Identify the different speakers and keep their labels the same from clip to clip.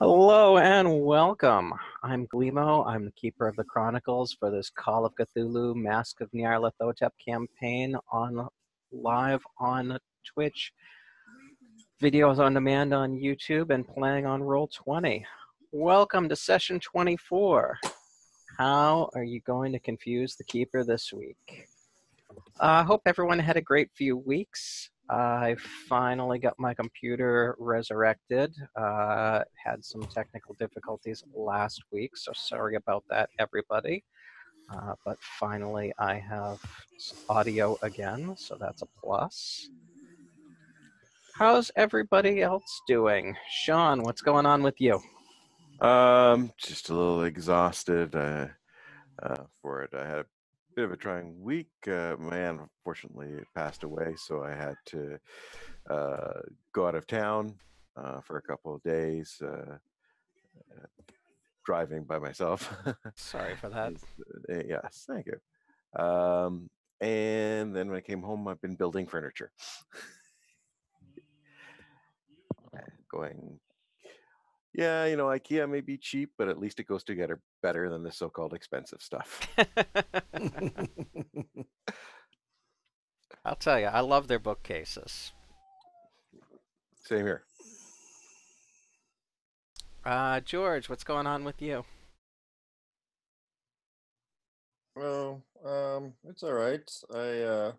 Speaker 1: Hello and welcome. I'm Glimo. I'm the keeper of the chronicles for this Call of Cthulhu Mask of Nyarlathotep campaign on live on Twitch, videos on demand on YouTube, and playing on Roll20. Welcome to session 24. How are you going to confuse the keeper this week? I hope everyone had a great few weeks. I finally got my computer resurrected. Had some technical difficulties last week, so sorry about that, everybody. But finally, I have audio again, so that's a plus. How's everybody else doing? Sean, what's going on with you?
Speaker 2: Just a little exhausted for it. I had a bit of a trying week. My aunt unfortunately passed away, so I had to go out of town for a couple of days, driving by myself.
Speaker 1: Sorry for that.
Speaker 2: Yes, thank you. And then when I came home, I've been building furniture. Going, yeah, IKEA may be cheap, but at least it goes together better than the so-called expensive stuff.
Speaker 1: I'll tell you, I love their bookcases.
Speaker 2: Same here.
Speaker 1: George, what's going on with you?
Speaker 3: Well, it's all right. I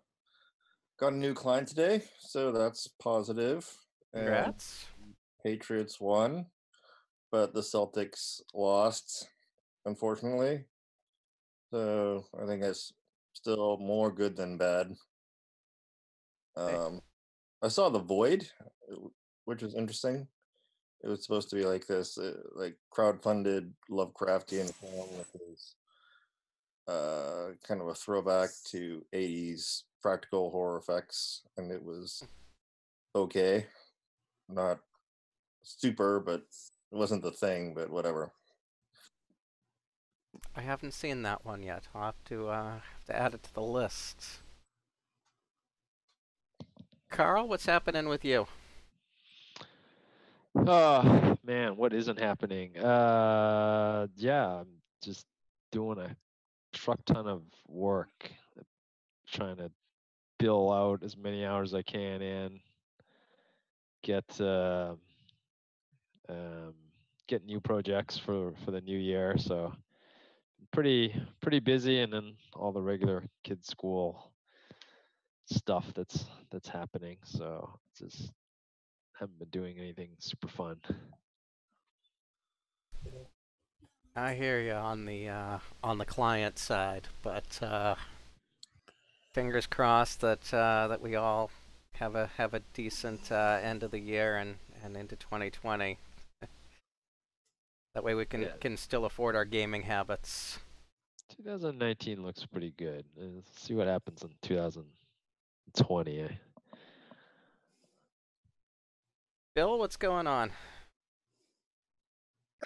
Speaker 3: got a new client today, so that's positive. And
Speaker 1: Congrats.
Speaker 3: Patriots won, but the Celtics lost, unfortunately. So I think that's still more good than bad. I saw The Void, which was interesting. It was supposed to be like this, like crowd-funded Lovecraftian film with this kind of a throwback to 80s practical horror effects, and it was okay. Not super, but it wasn't the thing, but whatever.
Speaker 1: I haven't seen that one yet. I'll have to add it to the list. Carl, what's happening with you?
Speaker 4: Oh man, what isn't happening? Yeah, I'm just doing a truck ton of work, trying to bill out as many hours as I can in, get um, get new projects for the new year. So pretty busy, and then all the regular kids school stuff that's happening. So just haven't been doing anything super fun.
Speaker 1: I hear you on the client side, but fingers crossed that we all have a decent end of the year and into 2020. That way we can still afford our gaming habits.
Speaker 4: 2019 looks pretty good. Let's see what happens in 2020.
Speaker 1: Bill, what's going on?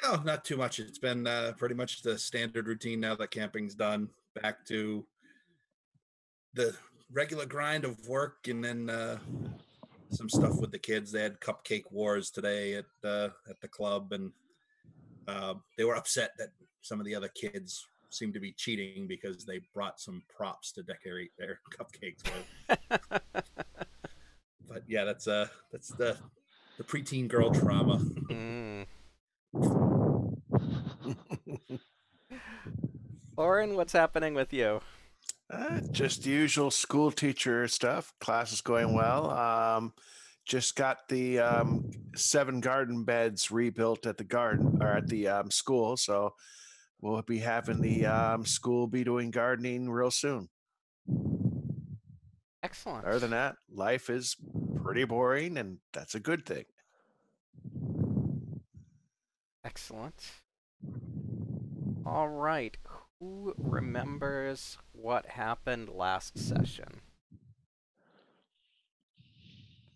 Speaker 5: Oh, not too much. It's been pretty much the standard routine now that camping's done. Back to the regular grind of work, and then some stuff with the kids. They had cupcake wars today at the club, and they were upset that some of the other kids seemed to be cheating because they brought some props to decorate their cupcakes with. But yeah, that's the preteen girl trauma.
Speaker 1: Lauren, what's happening with you?
Speaker 6: Just the usual school teacher stuff. Class is going well. Just got the 7 garden beds rebuilt at the garden or at the school, so we'll be having the school be doing gardening real soon.
Speaker 1: Excellent.
Speaker 6: Other than that, life is pretty boring, and that's a good thing.
Speaker 1: Excellent. All right. Who remembers what happened last session?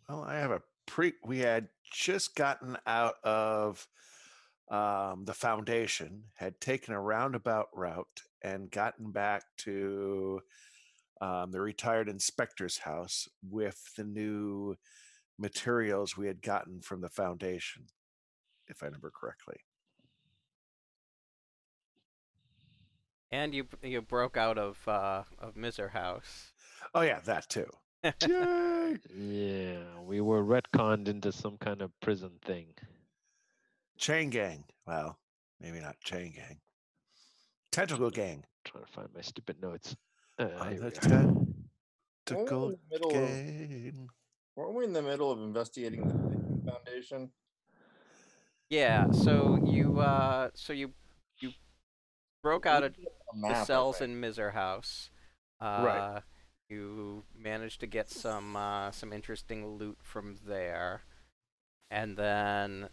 Speaker 6: Well, I have we had just gotten out of the foundation, had taken a roundabout route, and gotten back to the retired inspector's house with the new materials we had gotten from the foundation. if I remember correctly.
Speaker 1: And you broke out of Miser House.
Speaker 6: Oh yeah, that too. Yay!
Speaker 4: Yeah, we were retconned into some kind of prison thing.
Speaker 6: Chain gang. Well, maybe not chain gang. Tentacle gang.
Speaker 4: Trying to find my stupid notes.
Speaker 6: On
Speaker 4: Here
Speaker 6: the
Speaker 4: we are.
Speaker 6: tentacle gang.
Speaker 3: Weren't we in the middle of investigating the Penny Foundation?
Speaker 1: Yeah. So you broke out of
Speaker 3: A
Speaker 1: the
Speaker 3: map, I
Speaker 1: cells
Speaker 3: think.
Speaker 1: in Miser House.
Speaker 6: Right.
Speaker 1: You managed to get some interesting loot from there, and then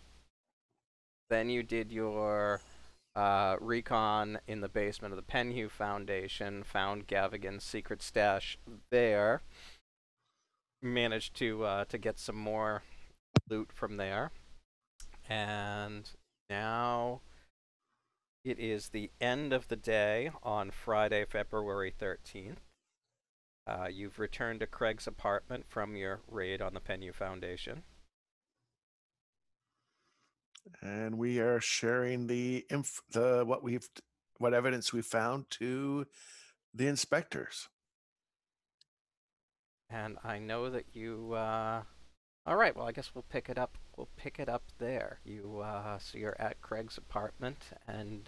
Speaker 1: you did your recon in the basement of the Penhew Foundation, found Gavigan's secret stash there, managed to get some more loot from there, and now it is the end of the day on Friday, February 13th. You've returned to Craig's apartment from your raid on the Penhew Foundation.
Speaker 6: And we are sharing what evidence we found to the inspectors.
Speaker 1: And I know that you. All right. Well, I guess we'll pick it up. We'll pick it up there. You. So you're at Craig's apartment, and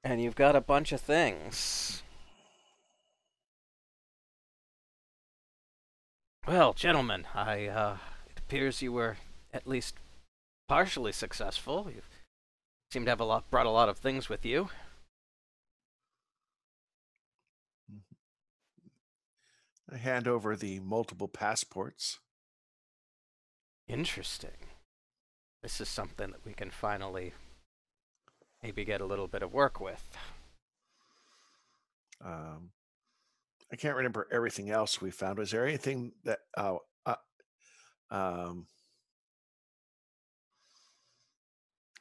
Speaker 1: you've got a bunch of things. Well, gentlemen, it appears you were at least partially successful. You seem to have brought a lot of things with you.
Speaker 6: I hand over the multiple passports.
Speaker 1: Interesting. This is something that we can finally maybe get a little bit of work with.
Speaker 6: I can't remember everything else we found. Was there anything that I'm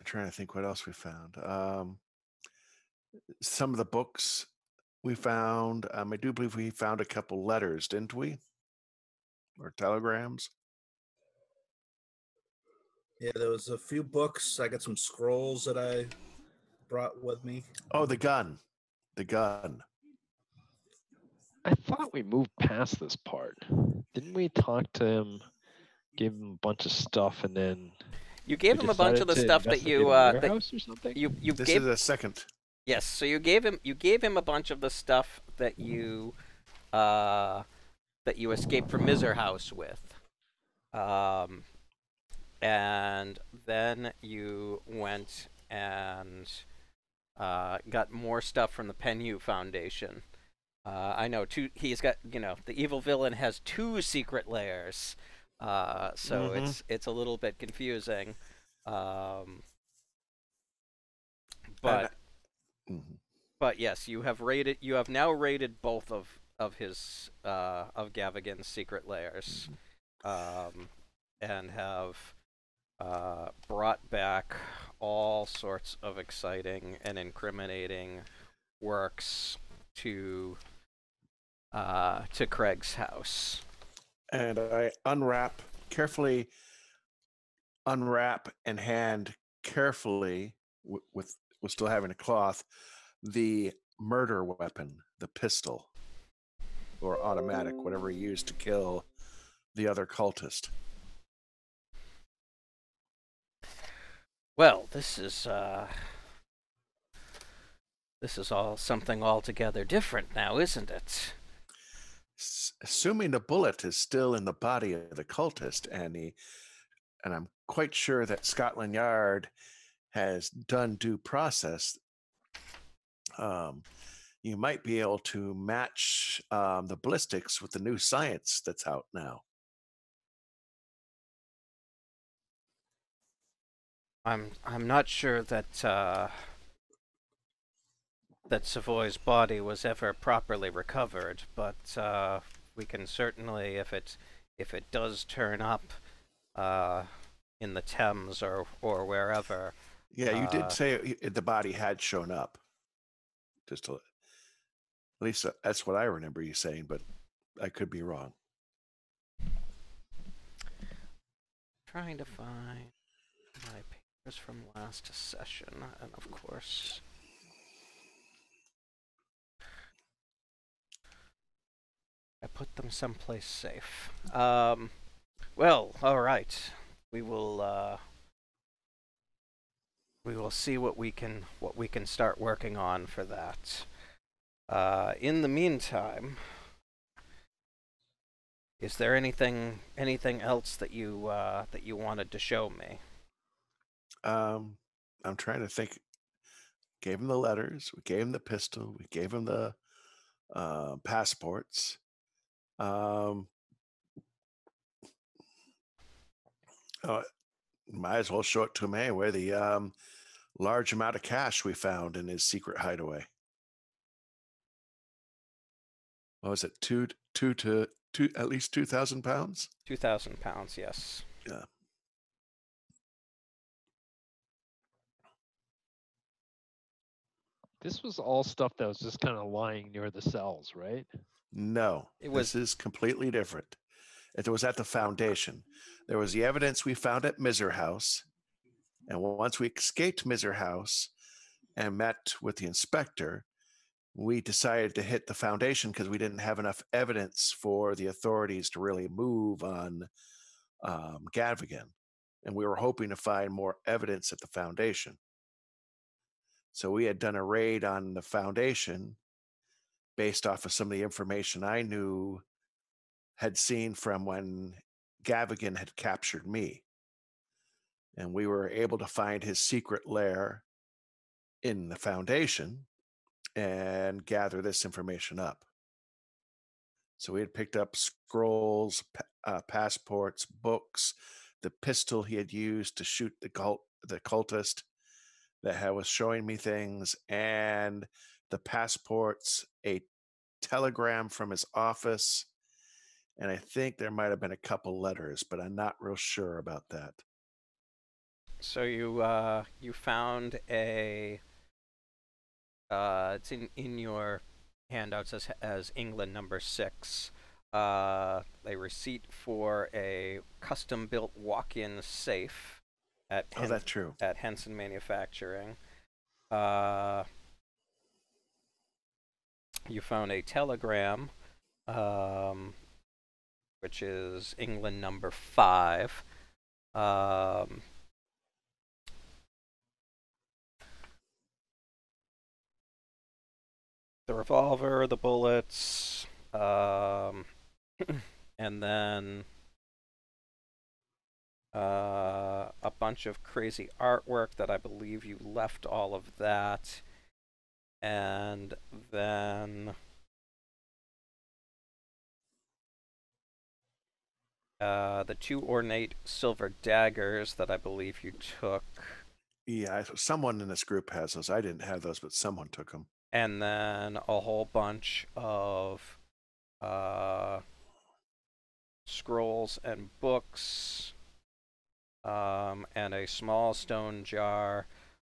Speaker 6: trying to think what else we found. Some of the books we found. I do believe we found a couple letters, didn't we? Or telegrams.
Speaker 5: Yeah, there was a few books. I got some scrolls that I brought with me.
Speaker 6: Oh, the gun. The gun.
Speaker 4: I thought we moved past this part. Didn't we talk to him, give him a bunch of stuff, and then
Speaker 1: You gave
Speaker 4: we
Speaker 1: him a bunch of the
Speaker 4: decided to
Speaker 1: stuff that
Speaker 4: investigate
Speaker 1: you
Speaker 4: a
Speaker 1: that
Speaker 4: warehouse or something?
Speaker 1: you
Speaker 6: This
Speaker 1: gave.
Speaker 6: is a second.
Speaker 1: Yes, so you gave him a bunch of the stuff that you escaped from Miser House with. And then you went and got more stuff from the Penhew Foundation. I know he's got, the evil villain has 2 secret layers. So it's a little bit confusing. But yes, you have now raided both of his of Gavigan's secret layers, and have brought back all sorts of exciting and incriminating works to Craig's house.
Speaker 6: And I carefully unwrap and hand carefully with still having a cloth, the murder weapon, the pistol or automatic, whatever he used to kill the other cultist.
Speaker 1: Well, this is all something altogether different now, isn't it?
Speaker 6: Assuming the bullet is still in the body of the cultist, and I'm quite sure that Scotland Yard has done due process, you might be able to match the ballistics with the new science that's out now.
Speaker 1: I'm not sure that that Savoy's body was ever properly recovered, but we can certainly, if it does turn up in the Thames or wherever.
Speaker 6: Yeah, you did say the body had shown up. At least that's what I remember you saying, but I could be wrong.
Speaker 1: trying to find my papers from last session, and of course, I put them someplace safe. Well, all right. We will see what we can start working on for that. In the meantime, is there anything else that you wanted to show me?
Speaker 6: I'm trying to think. Gave him the letters. We gave him the pistol. We gave him the passports. Might as well show it to him anyway. The large amount of cash we found in his secret hideaway. What was it? At least 2,000 pounds?
Speaker 1: 2,000 pounds, yes.
Speaker 6: Yeah.
Speaker 4: This was all stuff that was just kind of lying near the cells, right?
Speaker 6: No, this is completely different. It was at the foundation. There was the evidence we found at Miser House. And once we escaped Miser House and met with the inspector, we decided to hit the foundation because we didn't have enough evidence for the authorities to really move on Gavigan. And we were hoping to find more evidence at the foundation. So we had done a raid on the foundation based off of some of the information I had seen from when Gavigan had captured me. And we were able to find his secret lair in the foundation and gather this information up. So we had picked up scrolls, passports, books, the pistol he had used to shoot the cultist that was showing me things, and the passports, a telegram from his office, and I think there might have been a couple letters, but I'm not real sure about that.
Speaker 1: So you found a it's in your handouts as England number 6. A receipt for a custom-built walk-in safe at
Speaker 6: that's true.
Speaker 1: At Henson Manufacturing. You found a telegram, which is England number 5. The revolver, the bullets, and then a bunch of crazy artwork that I believe you left all of that. And then the 2 ornate silver daggers that I believe you took.
Speaker 6: Yeah, someone in this group has those. I didn't have those, but someone took them.
Speaker 1: And then a whole bunch of scrolls and books, and a small stone jar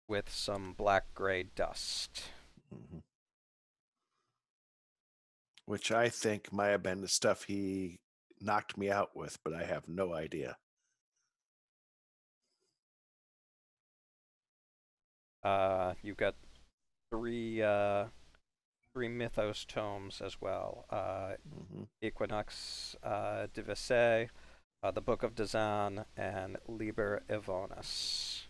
Speaker 1: with some black-gray dust.
Speaker 6: Mm-hmm. Which I think might have been the stuff he knocked me out with, but I have no idea.
Speaker 1: You've got 3 mythos tomes as well. Equinox Divise, the Book of Dazan, and Liber Evonis.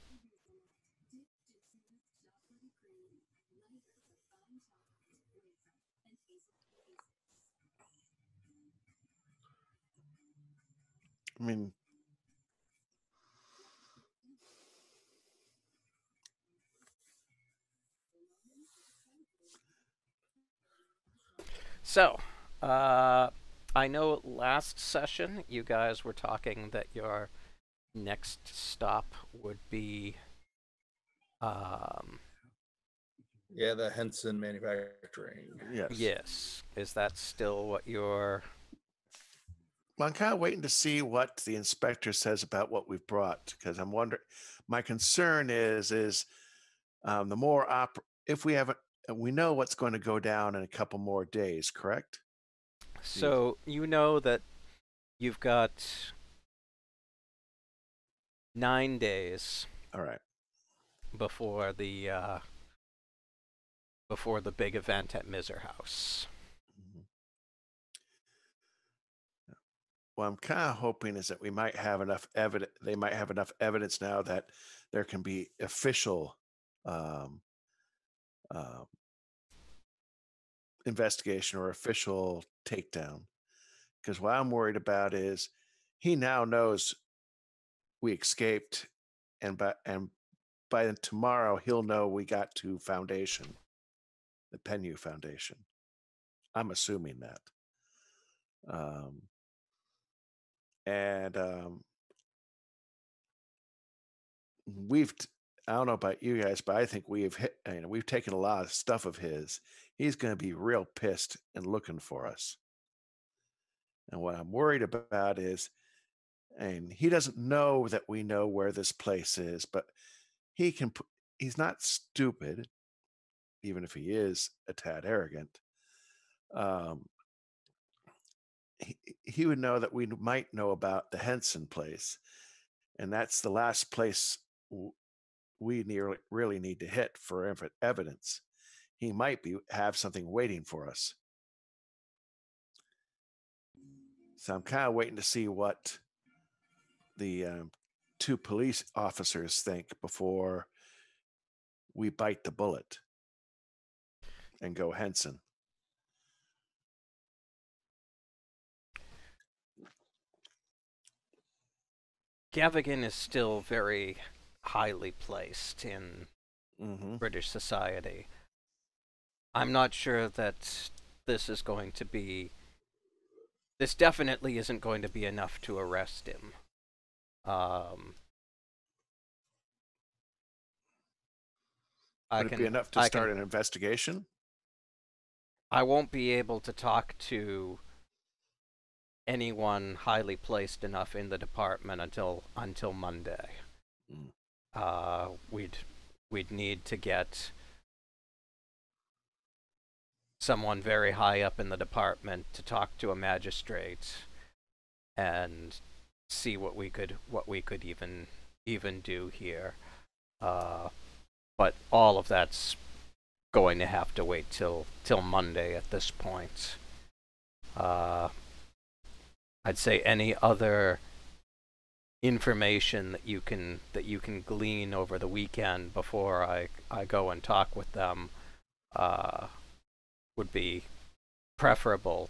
Speaker 6: I mean,
Speaker 1: so, I know last session you guys were talking that your next stop would be
Speaker 5: the Henson Manufacturing.
Speaker 6: Yes.
Speaker 1: Is that still what you're...
Speaker 6: Well, I'm kind of waiting to see what the inspector says about what we've brought, because I'm wondering. My concern is the more if we haven't, we know what's going to go down in a couple more days, correct?
Speaker 1: So you know that you've got 9 days
Speaker 6: All right.
Speaker 1: before the big event at Miser House.
Speaker 6: Well, I'm kind of hoping is that we might have enough evidence. They might have enough evidence now that there can be official investigation or official takedown. Because what I'm worried about is he now knows we escaped, and by tomorrow he'll know we got to Foundation, the Pennu Foundation. I'm assuming that. I don't know about you guys, but I think we've taken a lot of stuff of his. He's going to be real pissed and looking for us. And what I'm worried about is, and he doesn't know that we know where this place is, but he's not stupid, even if he is a tad arrogant. He would know that we might know about the Henson place, and that's the last place we really need to hit for evidence. He might have something waiting for us. So I'm kind of waiting to see what the 2 police officers think before we bite the bullet and go Henson.
Speaker 1: Gavigan is still very highly placed in British society. I'm not sure that this definitely isn't going to be enough to arrest him.
Speaker 6: Would it be enough to start an investigation?
Speaker 1: I won't be able to talk to anyone highly placed enough in the department until Monday. We'd need to get someone very high up in the department to talk to a magistrate and see what we could even do here. But all of that's going to have to wait till Monday at this point. I'd say any other information that you can glean over the weekend before I go and talk with them would be preferable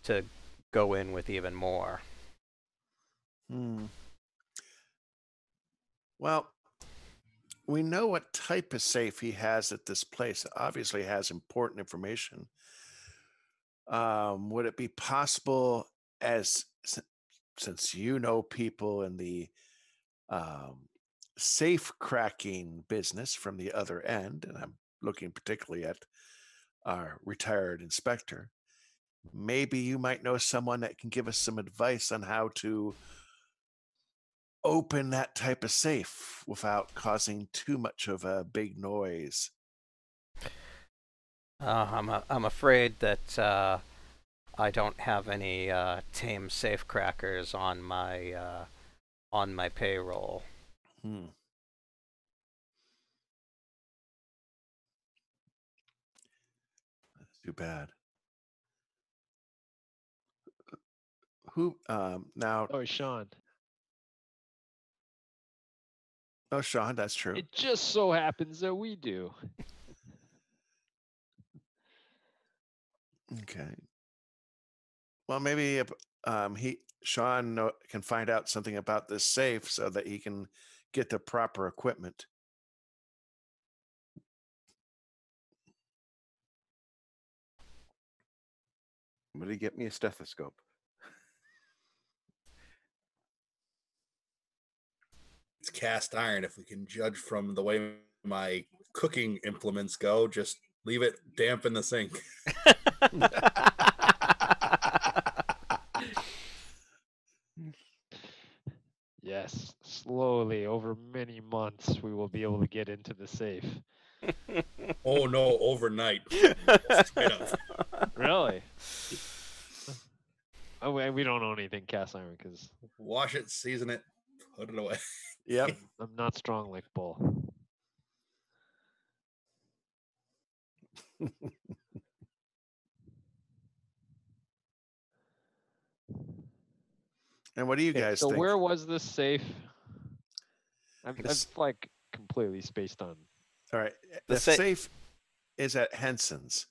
Speaker 1: to go in with even more.
Speaker 6: Well, we know what type of safe he has at this place. It obviously has important information. Would it be possible, since you know people in the safe cracking business from the other end, and I'm looking particularly at our retired inspector, maybe you might know someone that can give us some advice on how to open that type of safe without causing too much of a big noise.
Speaker 1: I'm afraid that I don't have any tame safecrackers on my payroll.
Speaker 6: That's too bad. Who now?
Speaker 4: Oh, Sean.
Speaker 6: Oh, Sean, that's true.
Speaker 4: It just so happens that we do.
Speaker 6: Okay. Well, maybe Sean can find out something about this safe so that he can get the proper equipment.
Speaker 2: Somebody get me a stethoscope.
Speaker 5: It's cast iron. If we can judge from the way my cooking implements go, just leave it damp in the sink.
Speaker 4: Yes, slowly over many months we will be able to get into the safe.
Speaker 5: Oh no, overnight. Straight up.
Speaker 4: Really? Oh, we don't own anything cast iron because
Speaker 5: Wash it, season it, Put it away.
Speaker 6: Yep.
Speaker 4: I'm not strong like Bull.
Speaker 6: And what do you
Speaker 4: Okay,
Speaker 6: guys
Speaker 4: so
Speaker 6: think?
Speaker 4: where was this safe? I've
Speaker 6: This-
Speaker 4: like completely spaced on.
Speaker 6: All right.
Speaker 1: The
Speaker 6: The safe is at Henson's.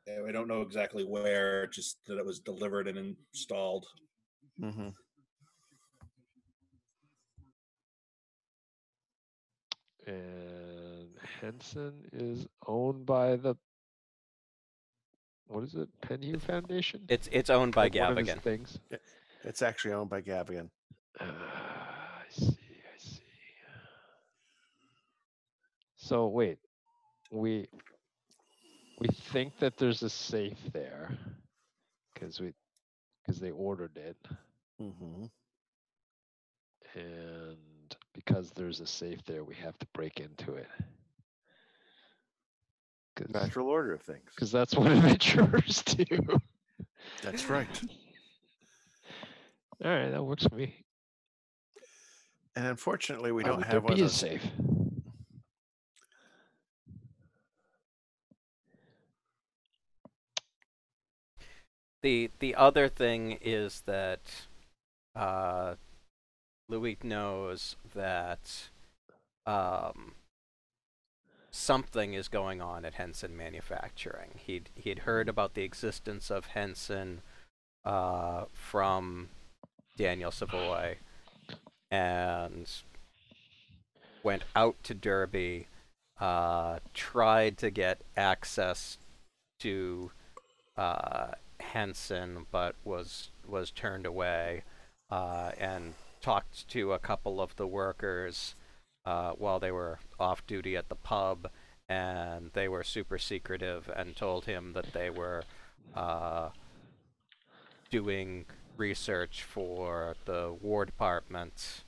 Speaker 5: Yeah, we don't know exactly where, just that it was delivered and installed.
Speaker 6: Mm-hmm.
Speaker 4: And Henson is owned by the, what is it? Penhue Foundation?
Speaker 1: It's owned by
Speaker 4: Like one of his
Speaker 1: Gavigan.
Speaker 4: things.
Speaker 6: It's actually owned by Gavigan.
Speaker 4: I see. I see. So wait, we think that there's a safe there because they ordered it,
Speaker 6: Mm-hmm.
Speaker 4: and because there's a safe there, we have to break into it.
Speaker 2: Natural order of things.
Speaker 4: Because that's what adventurers do.
Speaker 6: That's right.
Speaker 4: All right, that works for me.
Speaker 6: And unfortunately, we
Speaker 4: Why
Speaker 6: don't
Speaker 4: would
Speaker 6: have
Speaker 4: there
Speaker 6: one
Speaker 4: be
Speaker 6: of
Speaker 4: a
Speaker 6: those.
Speaker 4: safe?
Speaker 1: The other thing is that Louis knows that something is going on at Henson Manufacturing. He'd heard about the existence of Henson from Daniel Savoy and went out to Derby, tried to get access to Henson, but was turned away, and talked to a couple of the workers while they were off duty at the pub, and they were super secretive and told him that they were doing research for the War Department.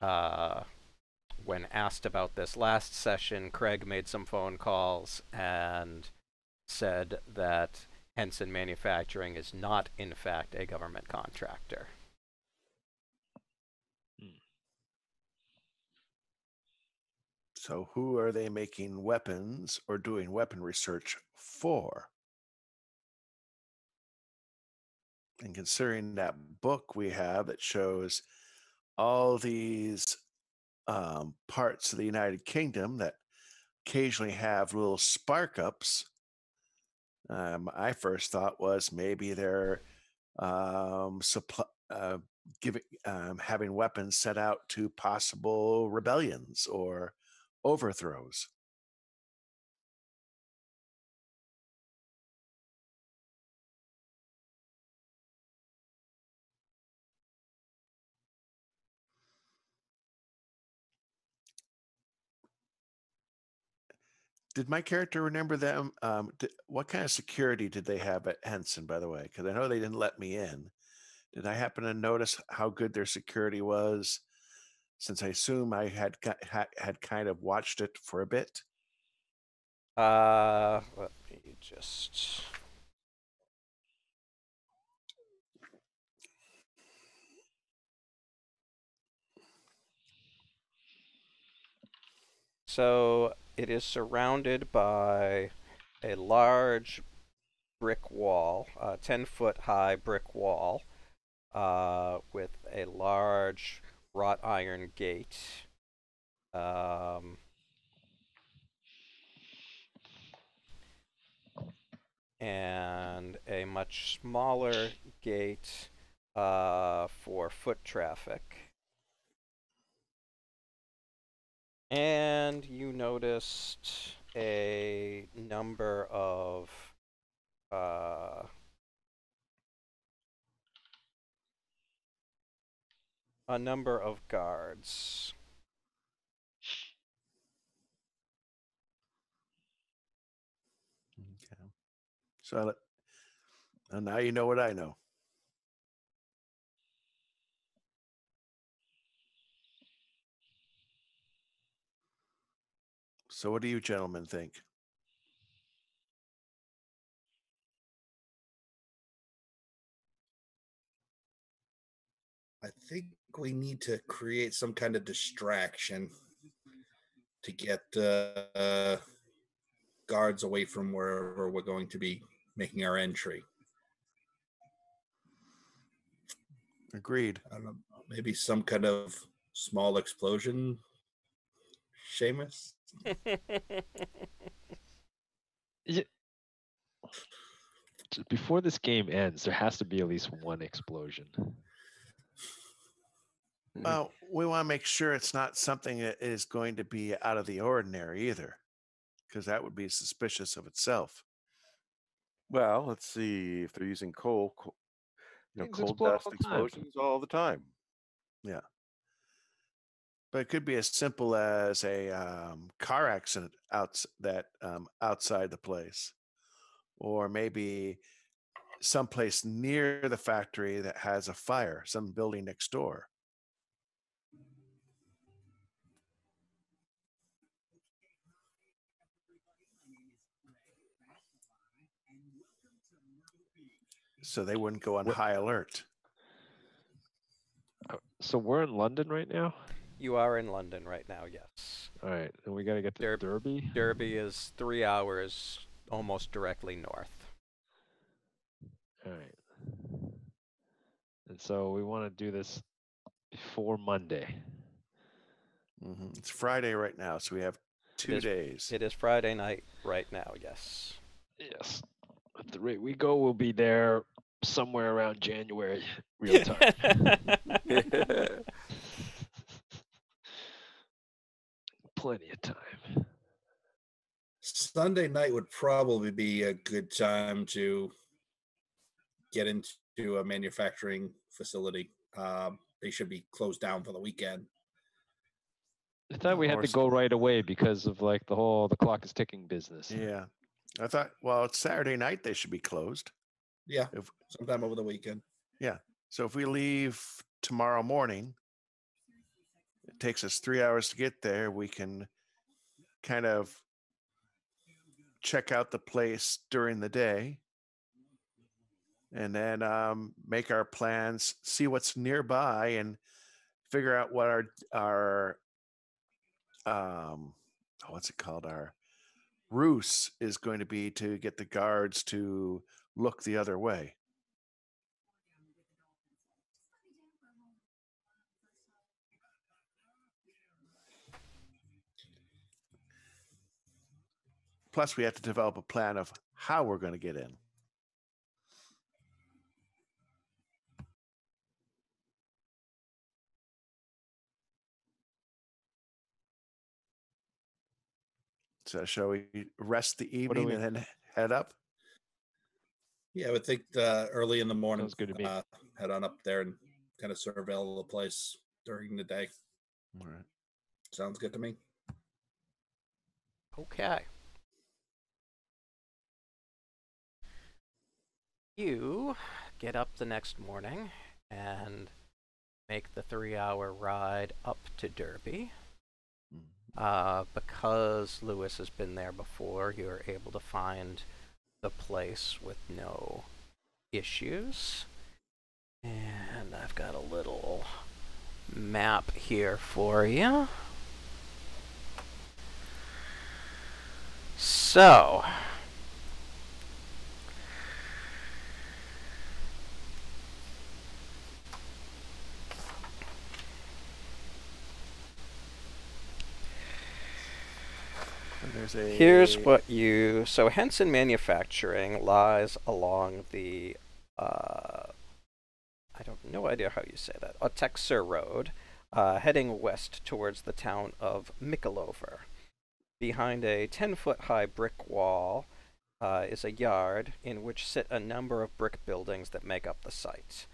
Speaker 1: When asked about this last session, Craig made some phone calls and said that Henson Manufacturing is not, in fact, a government contractor.
Speaker 6: So who are they making weapons or doing weapon research for? And considering that book we have that shows all these parts of the United Kingdom that occasionally have little spark ups, I first thought was maybe they're having weapons set out to possible rebellions or overthrows. Did my character remember them? What kind of security did they have at Henson, by the way? Because I know they didn't let me in. Did I happen to notice how good their security was? Since I assume I had kind of watched it for a bit.
Speaker 1: Let me just. So it is surrounded by a large brick wall, 10-foot high brick wall, with a large wrought iron gate. And a much smaller gate for foot traffic. And you noticed a number of guards.
Speaker 6: Okay. So now you know what I know. So what do you gentlemen think?
Speaker 5: I think we need to create some kind of distraction to get guards away from wherever we're going to be making our entry.
Speaker 6: Agreed.
Speaker 5: I don't know, maybe some kind of small explosion, Seamus?
Speaker 4: Yeah. Before this game ends, there has to be at least one explosion.
Speaker 6: Well, we want to make sure it's not something that is going to be out of the ordinary either, because that would be suspicious of itself.
Speaker 2: Well, let's see if they're using coal.
Speaker 4: Things
Speaker 2: Coal
Speaker 4: explode
Speaker 2: dust
Speaker 4: all the time.
Speaker 2: explosions all the time.
Speaker 6: Yeah. But it could be as simple as a car accident outside the place, or maybe someplace near the factory that has a fire, some building next door. So they wouldn't go on high alert.
Speaker 4: So we're in London right now?
Speaker 1: You are in London right now, yes.
Speaker 4: All right, and we got to get to Derby?
Speaker 1: Derby is 3 hours almost directly north.
Speaker 4: All right. And so we want to do this before Monday.
Speaker 6: Mm-hmm. It's Friday right now, so we have 2 days.
Speaker 1: It is Friday night right now, yes.
Speaker 4: Yes. At the rate we go, we'll be there somewhere around January, real time. Plenty of time.
Speaker 5: Sunday night would probably be a good time to get into a manufacturing facility. They should be closed down for the weekend.
Speaker 4: I thought we had to go right away because of like the clock is ticking business.
Speaker 6: Yeah. I thought, well, it's Saturday night, they should be closed.
Speaker 5: Yeah, sometime over the weekend.
Speaker 6: Yeah. So if we leave tomorrow morning, it takes us 3 hours to get there. We can kind of check out the place during the day and then make our plans, see what's nearby, and figure out what our what's it called? Our ruse is going to be to get the guards to look the other way. Plus, we have to develop a plan of how we're going to get in. So shall we rest the evening and then head up?
Speaker 5: Yeah, I would think early in the morning,
Speaker 4: Sounds good to me.
Speaker 5: Head on up there and kind of surveil the place during the day.
Speaker 6: All right.
Speaker 5: Sounds good to me.
Speaker 1: Okay. You get up the next morning and make the 3-hour ride up to Derby. Because Lewis has been there before, you're able to find the place with no issues. And I've got a little map here for you. So, here's what so Henson Manufacturing lies along the, I don't no idea how you say that, Otexer Road, heading west towards the town of Mickleover. Behind a 10-foot high brick wall is a yard in which sit a number of brick buildings that make up the site.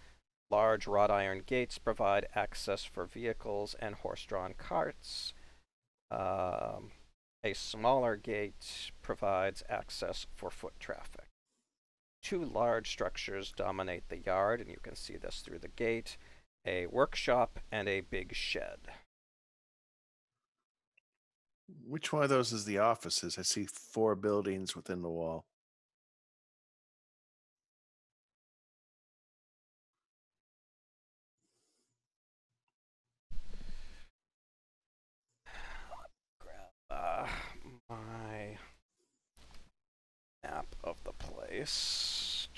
Speaker 1: Large wrought iron gates provide access for vehicles and horse-drawn carts. A smaller gate provides access for foot traffic. 2 large structures dominate the yard, and you can see this through the gate: a workshop and a big shed.
Speaker 6: Which one of those is the offices? I see 4 buildings within the wall.
Speaker 1: place.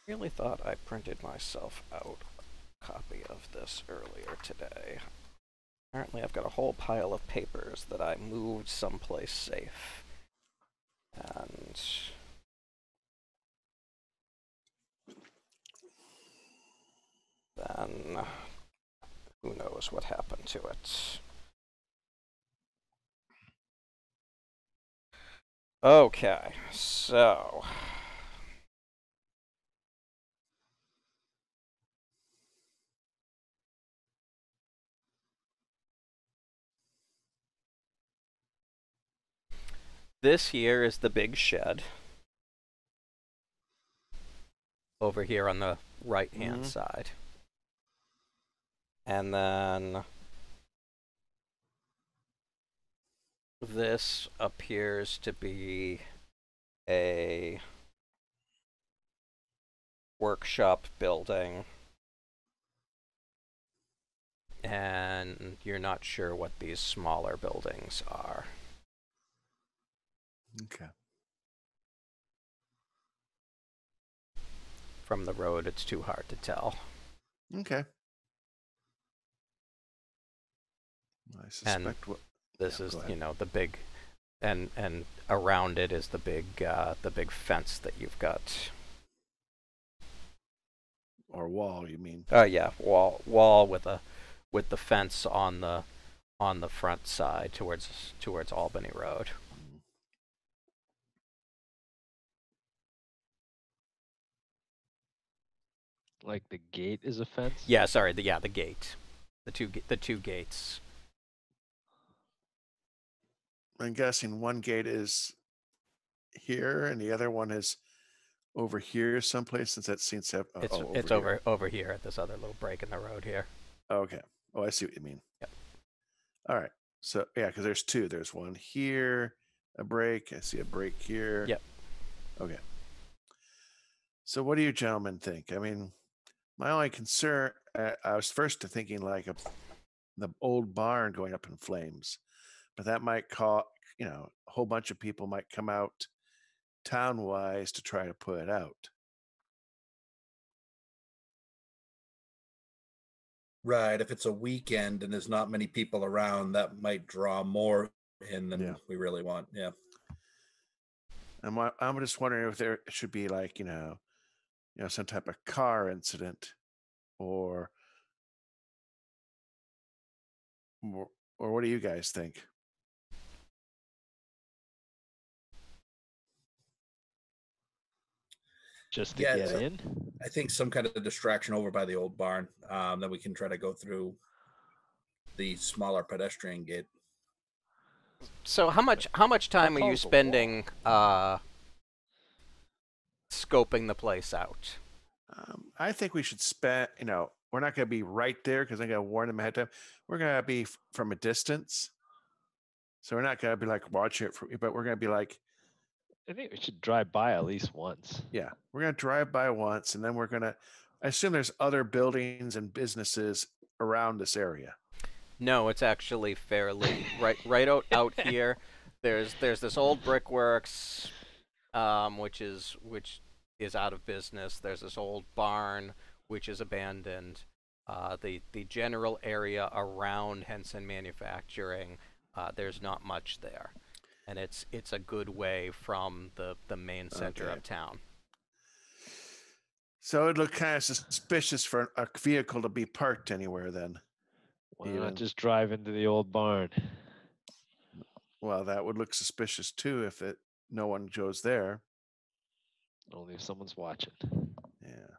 Speaker 1: Really thought I printed myself out a copy of this earlier today. Apparently I've got a whole pile of papers that I moved someplace safe. And then who knows what happened to it. Okay, so this here is the big shed. Over here on the right-hand side. And then this appears to be a workshop building. And you're not sure what these smaller buildings are.
Speaker 6: Okay.
Speaker 1: From the road, it's too hard to tell.
Speaker 6: Okay. I suspect what
Speaker 1: this is, you know, the big, and around it is the big fence that you've got.
Speaker 6: Or wall, you mean?
Speaker 1: Yeah, wall with the fence on the front side towards Albany Road.
Speaker 4: Like the gate is a fence?
Speaker 1: Yeah, sorry, the gate. The two gates.
Speaker 6: I'm guessing one gate is here and the other one is over here someplace, since that seems to have
Speaker 1: It's over here at this other little break in the road here.
Speaker 6: Okay. Oh, I see what you mean.
Speaker 1: Yep.
Speaker 6: All right. So yeah, because there's two. There's one here, a break. I see a break here.
Speaker 1: Yep.
Speaker 6: Okay. So what do you gentlemen think? I mean, my only concern, I was first thinking like the old barn going up in flames, but that might cause, you know, a whole bunch of people might come out town-wise to try to put it out.
Speaker 5: Right. If it's a weekend and there's not many people around, that might draw more in than we really want. Yeah.
Speaker 6: And I'm just wondering if there should be like, you know, some type of car incident or what do you guys think?
Speaker 4: Just to get in?
Speaker 5: I think some kind of distraction over by the old barn. Then we can try to go through the smaller pedestrian gate.
Speaker 1: So how much time are you spending scoping the place out?
Speaker 6: I think we should spend, you know, we're not going to be right there because I got to warn them ahead of time. We're going to be from a distance. So we're not going to be like watching it, but we're going to be like,
Speaker 4: I think we should drive by at least once.
Speaker 6: Yeah, we're going to drive by once, and then we're going to, I assume there's other buildings and businesses around this area.
Speaker 1: No, it's actually fairly right out here. There's this old brickworks, which is out of business. There's this old barn which is abandoned. The general area around Henson Manufacturing, there's not much there, and it's a good way from the main center of town.
Speaker 6: So it looked kind of suspicious for a vehicle to be parked anywhere then.
Speaker 4: Why not just drive into the old barn?
Speaker 6: Well, that would look suspicious too if no one goes there.
Speaker 4: Only if someone's watching.
Speaker 6: Yeah.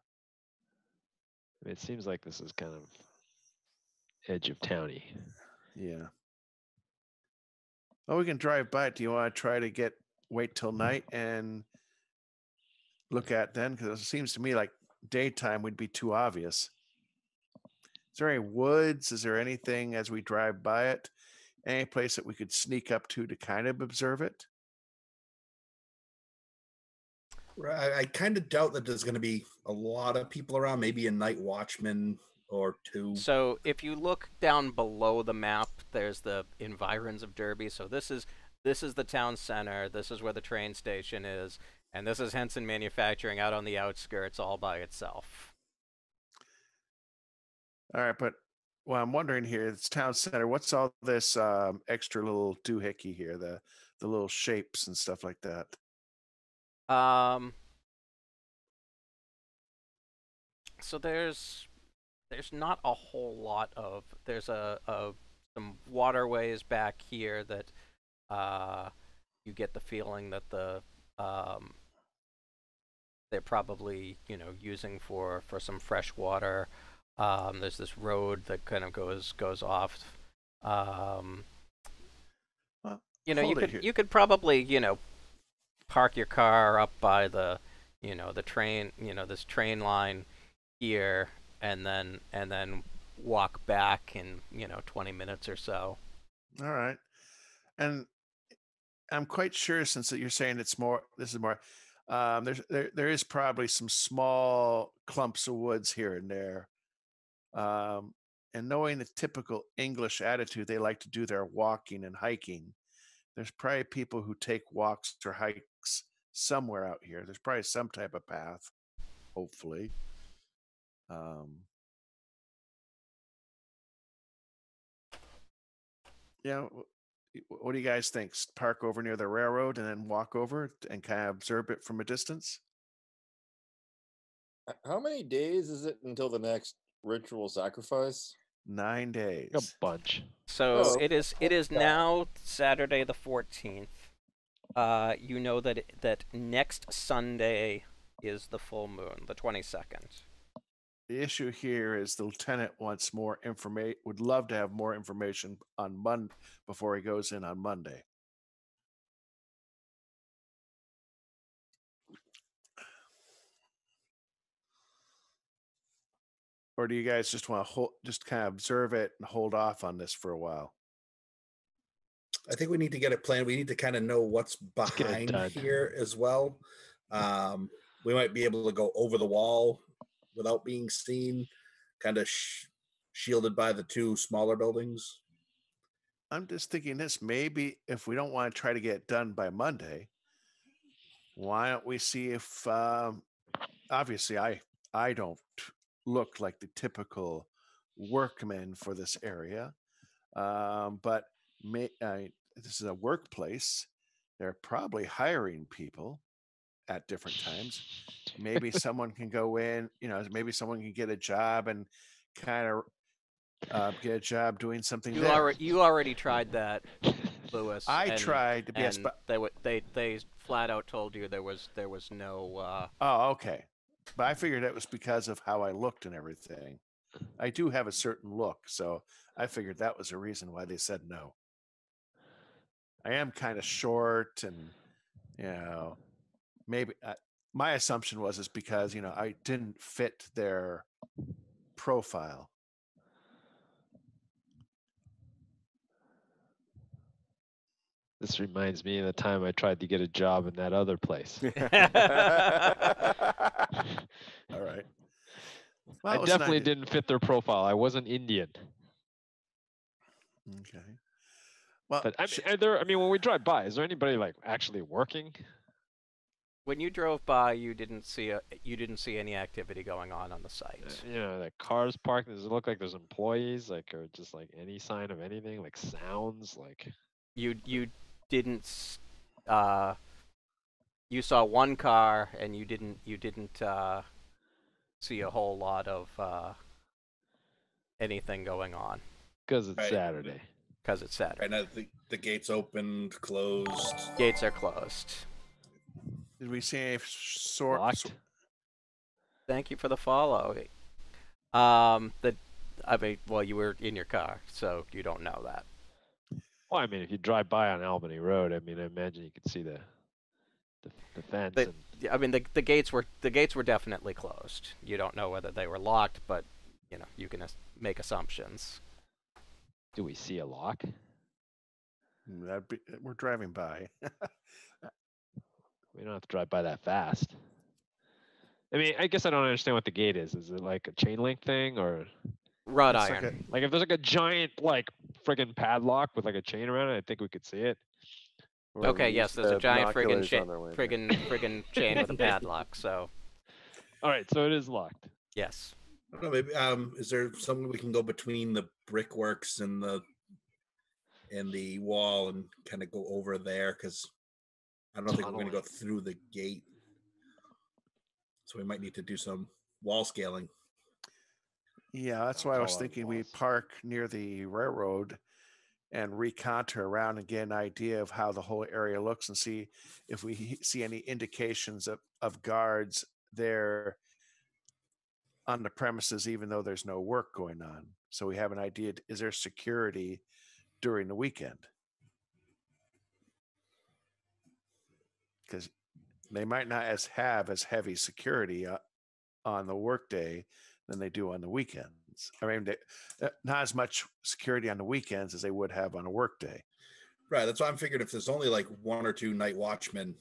Speaker 4: I mean, it seems like this is kind of edge of towny.
Speaker 6: Yeah. Well, we can drive by it. Do you want to try to wait till night and look at then? Because it seems to me like daytime would be too obvious. Is there any woods? Is there anything as we drive by it? Any place that we could sneak up to kind of observe it?
Speaker 5: I kind of doubt that there's going to be a lot of people around. Maybe a night watchman or two.
Speaker 1: So if you look down below the map, there's the environs of Derby. So this is the town center. This is where the train station is, and this is Henson Manufacturing out on the outskirts, all by itself.
Speaker 6: All right, but well, I'm wondering here, it's town center. What's all this extra little doohickey here? The little shapes and stuff like that.
Speaker 1: So there's not a whole lot of there's some waterways back here that you get the feeling that they're probably using for some fresh water. There's this road that kind of goes off.
Speaker 6: Well,
Speaker 1: you could probably park your car up by the the train this train line here, and then walk back in 20 minutes or so.
Speaker 6: All right, and I'm quite sure, since that you're saying it's more, this is more. There is probably some small clumps of woods here and there. And knowing the typical English attitude, they like to do their walking and hiking. There's probably people who take walks or hikes somewhere out here. There's probably some type of path, hopefully. What do you guys think? Park over near the railroad and then walk over and kind of observe it from a distance?
Speaker 3: How many days is it until the next ritual sacrifice?
Speaker 6: 9 days.
Speaker 4: A bunch.
Speaker 1: So it is now Saturday the 14th. You know that next Sunday is the full moon, the 22nd.
Speaker 6: The issue here is the lieutenant wants more information. Would love to have more information on Monday before he goes in on Monday. Or do you guys just want to just kind of observe it and hold off on this for a while?
Speaker 5: I think we need to get it planned. We need to kind of know what's behind here as well. We might be able to go over the wall without being seen, kind of shielded by the two smaller buildings.
Speaker 6: I'm just thinking this, maybe if we don't want to try to get it done by Monday, why don't we see if, obviously I don't look like the typical workman for this area, but this is a workplace. They're probably hiring people at different times. Maybe someone can go in, maybe someone can get a job and kind of get a job doing something there.
Speaker 1: You already tried that, Lewis.
Speaker 6: I tried, yes,
Speaker 1: but they flat out told you there was no.
Speaker 6: Oh, okay. But I figured it was because of how I looked and everything. I do have a certain look, so I figured that was a reason why they said no. I am kind of short, and maybe my assumption was because I didn't fit their profile.
Speaker 4: This reminds me of the time I tried to get a job in that other place.
Speaker 6: All right.
Speaker 4: Well, I definitely didn't fit their profile. I wasn't Indian.
Speaker 6: Okay. Well,
Speaker 4: but when we drive by, is there anybody like actually working?
Speaker 1: When you drove by, you didn't see any activity going on the site.
Speaker 4: The cars parked. Does it look like there's employees, or just like any sign of anything, like sounds, like?
Speaker 1: You didn't. You saw one car, and you didn't see a whole lot of anything going on.
Speaker 4: Because it's Saturday.
Speaker 1: Because it's Saturday.
Speaker 5: Right now, the gates opened, closed.
Speaker 1: Gates are closed.
Speaker 6: Did we see any sort?
Speaker 1: Thank you for the follow. You were in your car, so you don't know that.
Speaker 4: Well, if you drive by on Albany Road, I imagine you could see the fence.
Speaker 1: The gates were definitely closed. You don't know whether they were locked, but you can make assumptions.
Speaker 4: Do we see a lock?
Speaker 6: We're driving by.
Speaker 4: We don't have to drive by that fast. I mean, I guess I don't understand what the gate is. Is it like a chain link thing, or
Speaker 1: Wrought
Speaker 6: Looks
Speaker 1: iron.
Speaker 4: like if there's like a giant like friggin' padlock with like a chain around it? I think we could see it.
Speaker 2: Well,
Speaker 1: Okay,
Speaker 2: use
Speaker 1: yes, there's a
Speaker 2: the
Speaker 1: giant
Speaker 2: binoculars on their way there.
Speaker 1: friggin' chain with a padlock. So
Speaker 4: All right, so it is locked.
Speaker 1: yes.
Speaker 5: I don't know, maybe is there something we can go between the brickworks and the wall and kind of go over there? Because I don't think we're going to go through the gate, so we might need to do some wall scaling.
Speaker 6: Yeah, that's
Speaker 4: I'll
Speaker 6: why I was
Speaker 4: call out
Speaker 6: thinking we
Speaker 4: walls.
Speaker 6: park near the railroad and recontour around and get an idea of how the whole area looks and see if we see any indications of guards there on the premises, even though there's no work going on. So we have an idea, is there security during the weekend? Because they might not have as heavy security on the workday than they do on the weekends. I mean, not as much security on the weekends as they would have on a workday.
Speaker 5: Right. That's why I'm figuring if there's only like one or two night watchmen,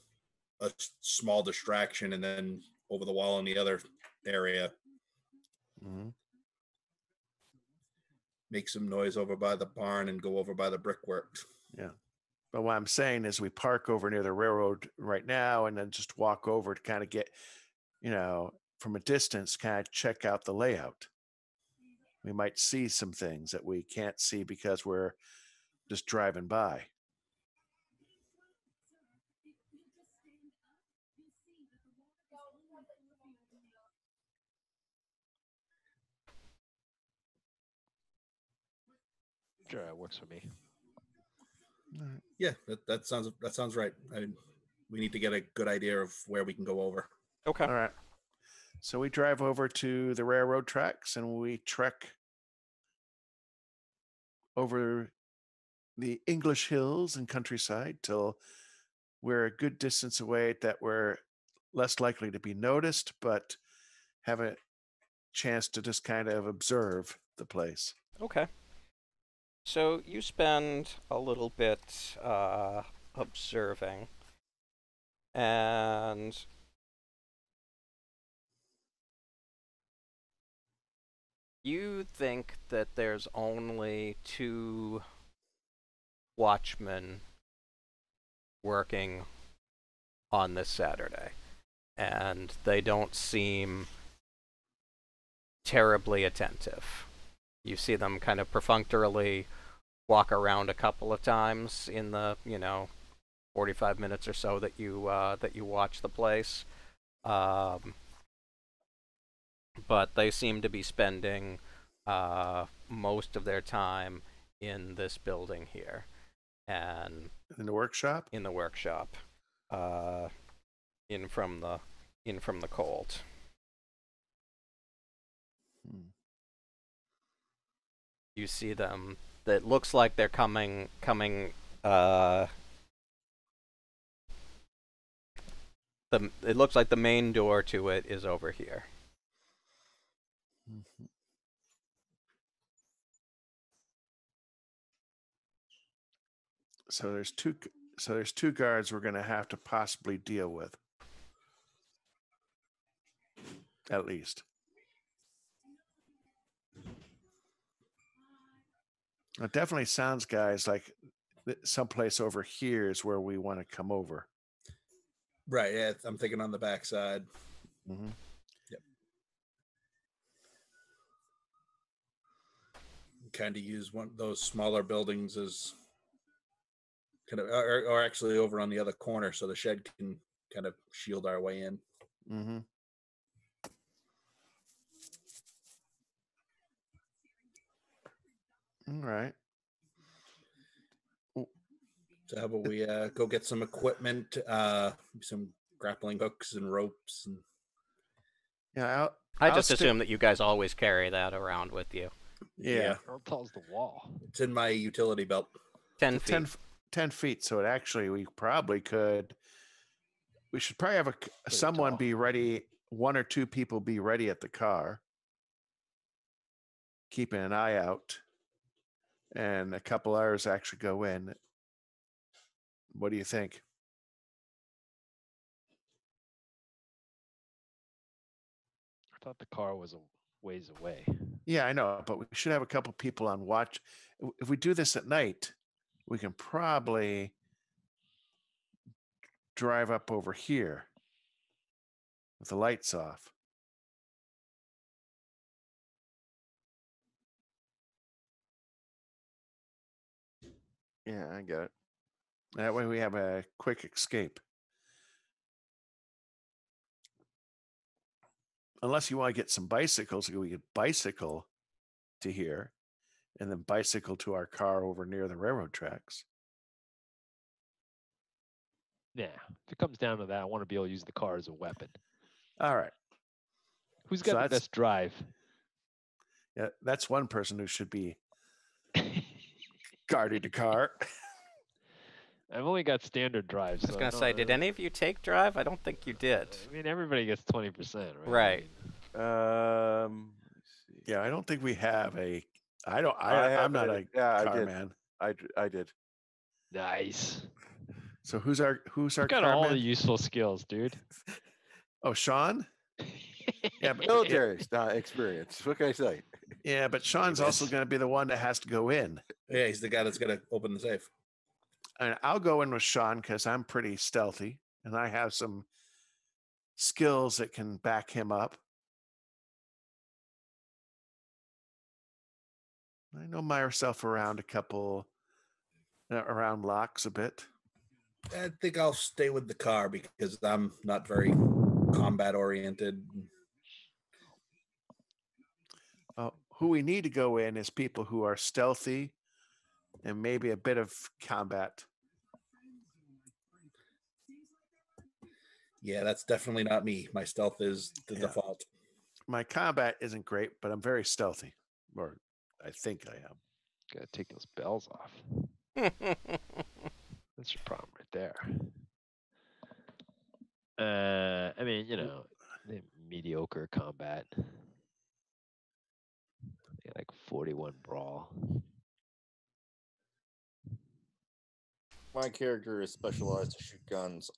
Speaker 5: a small distraction, and then over the wall in the other area,
Speaker 6: Mm-hmm.
Speaker 5: make some noise over by the barn and go over by the brickworks.
Speaker 6: Yeah. But what I'm saying is we park over near the railroad right now and then just walk over to kind of get, from a distance, kind of check out the layout. We might see some things that we can't see because we're just driving by.
Speaker 4: Sure, it works for me.
Speaker 5: Yeah, that sounds right. We need to get a good idea of where we can go over.
Speaker 1: Okay.
Speaker 6: All right. So we drive over to the railroad tracks and we trek over the English hills and countryside till we're a good distance away that we're less likely to be noticed, but have a chance to just kind of observe the place.
Speaker 1: Okay. So you spend a little bit observing, and you think that there's only 2 watchmen working on this Saturday, and they don't seem terribly attentive. You see them kind of perfunctorily walk around a couple of times in the 45 minutes or so that you watch the place, but they seem to be spending most of their time in this building here, and
Speaker 6: In the workshop?
Speaker 1: in the workshop, in from the cold. You see them. That looks like they're coming. It looks like the main door to it is over here.
Speaker 6: Mm-hmm. So there's two guards we're going to have to possibly deal with, at least. It definitely sounds, guys, like someplace over here is where we want to come over.
Speaker 5: Right. Yeah, I'm thinking on the backside.
Speaker 6: Mm-hmm.
Speaker 5: Yep. Kind of use one of those smaller buildings as kind of, or actually over on the other corner, so the shed can kind of shield our way in.
Speaker 6: Mm-hmm. All right.
Speaker 5: So how about we go get some equipment, some grappling hooks and ropes, and
Speaker 6: Yeah,
Speaker 1: I
Speaker 6: I'll
Speaker 1: just
Speaker 6: stick-
Speaker 1: assume that you guys always carry that around with you.
Speaker 6: Yeah.
Speaker 4: How tall's the wall?
Speaker 5: It's in my utility belt.
Speaker 1: 10 feet.
Speaker 6: 10 feet. So it actually, we should probably have someone
Speaker 4: tall.
Speaker 6: be ready. 1 or 2 people be ready at the car, keeping an eye out, and a couple hours actually go in. What do you think?
Speaker 4: I thought the car was a ways away.
Speaker 6: Yeah, I know, but we should have a couple people on watch. If we do this at night, we can probably drive up over here with the lights off.
Speaker 2: Yeah, I get it.
Speaker 6: That way we have a quick escape. Unless you want to get some bicycles, we could bicycle to here and then bicycle to our car over near the railroad tracks.
Speaker 4: Yeah, if it comes down to that, I want to be able to use the car as a weapon.
Speaker 6: All right.
Speaker 4: Who's
Speaker 6: So
Speaker 4: got the
Speaker 6: that's-
Speaker 4: best drive?
Speaker 6: Yeah, that's one person who should be guarding the car.
Speaker 4: I've only got standard drive.
Speaker 1: I was going to say, did any of you take drive? I don't think you did.
Speaker 4: I mean, everybody gets 20%, right?
Speaker 1: Right.
Speaker 2: Let's see.
Speaker 6: Yeah, I don't think we have a. I don't.
Speaker 2: I have
Speaker 6: I'm not
Speaker 2: it.
Speaker 6: a
Speaker 2: Yeah, I
Speaker 6: car
Speaker 2: did.
Speaker 6: man.
Speaker 2: I did.
Speaker 4: Nice.
Speaker 6: So who's our
Speaker 4: You got
Speaker 6: car
Speaker 4: all
Speaker 6: man?
Speaker 4: the useful skills, dude.
Speaker 6: Oh, Sean. Yeah, but
Speaker 2: Military experience. What can I say?
Speaker 6: yeah, but Sean's also going to be the one that has to go in.
Speaker 5: Yeah, he's the guy that's gonna open the safe.
Speaker 6: And I'll go in with Sean because I'm pretty stealthy and I have some skills that can back him up. I know myself around around locks a bit.
Speaker 5: I think I'll stay with the car because I'm not very combat oriented.
Speaker 6: Who we need to go in is people who are stealthy and maybe a bit of combat.
Speaker 5: Yeah, that's definitely not me. My stealth is the default.
Speaker 6: My combat isn't great, but I'm very stealthy, or I think I am.
Speaker 4: Gotta take those bells off. That's your problem right there. I mean, you know, mediocre combat. Like 41 brawl.
Speaker 3: My character is specialized to shoot guns.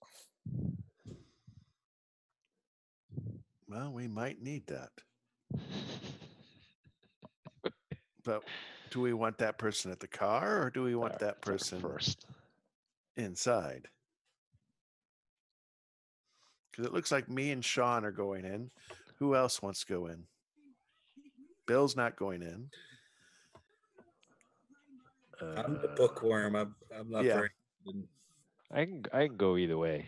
Speaker 6: Well, we might need that. But do we want that person at the car or do we want that person
Speaker 4: first
Speaker 6: inside? Because it looks like me and Sean are going in. Who else wants to go in? Bill's not going in.
Speaker 5: I'm the bookworm. I'm not very.
Speaker 4: I can go either way.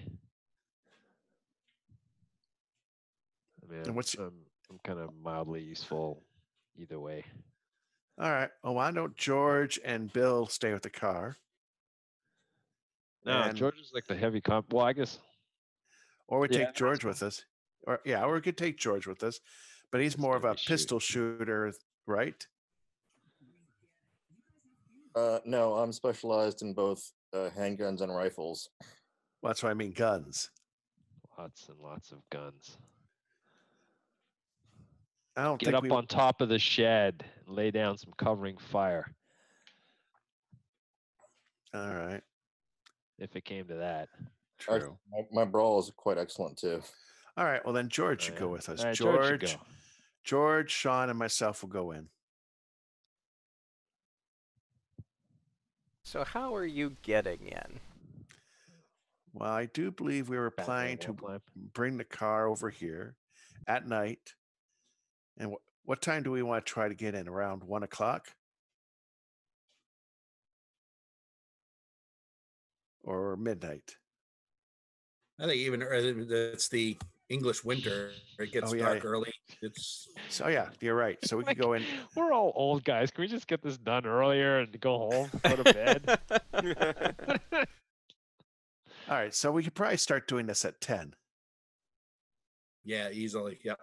Speaker 4: I mean, I'm kind of mildly useful either way.
Speaker 6: All right. Oh, why don't George and Bill stay with the car?
Speaker 4: No, George is like the heavy comp. Well, I guess.
Speaker 6: Or we take George with us. Or we could take George with us, but he's more of a pistol shooter, right?
Speaker 3: No, I'm specialized in both handguns and rifles.
Speaker 6: Well, that's what I mean, guns.
Speaker 4: Lots and lots of guns.
Speaker 6: I don't
Speaker 4: Get up on top of the shed and lay down some covering fire.
Speaker 6: All right.
Speaker 4: If it came to that.
Speaker 6: True.
Speaker 3: My brawl is quite excellent too.
Speaker 6: All right. Well, then George should go with us.
Speaker 4: Right,
Speaker 6: George, Sean, and myself will go in.
Speaker 1: So how are you getting in?
Speaker 6: Well, I do believe we were planning to bring the car over here at night. And what time do we want to try to get in? Around 1 o'clock? Or midnight?
Speaker 5: I think even it's the English winter. It gets dark early.
Speaker 6: So yeah, you're right. So we could go in.
Speaker 4: We're all old guys. Can we just get this done earlier and go home, go to bed?
Speaker 6: All right, so we could probably start doing this at 10.
Speaker 5: Yeah, easily. Yep.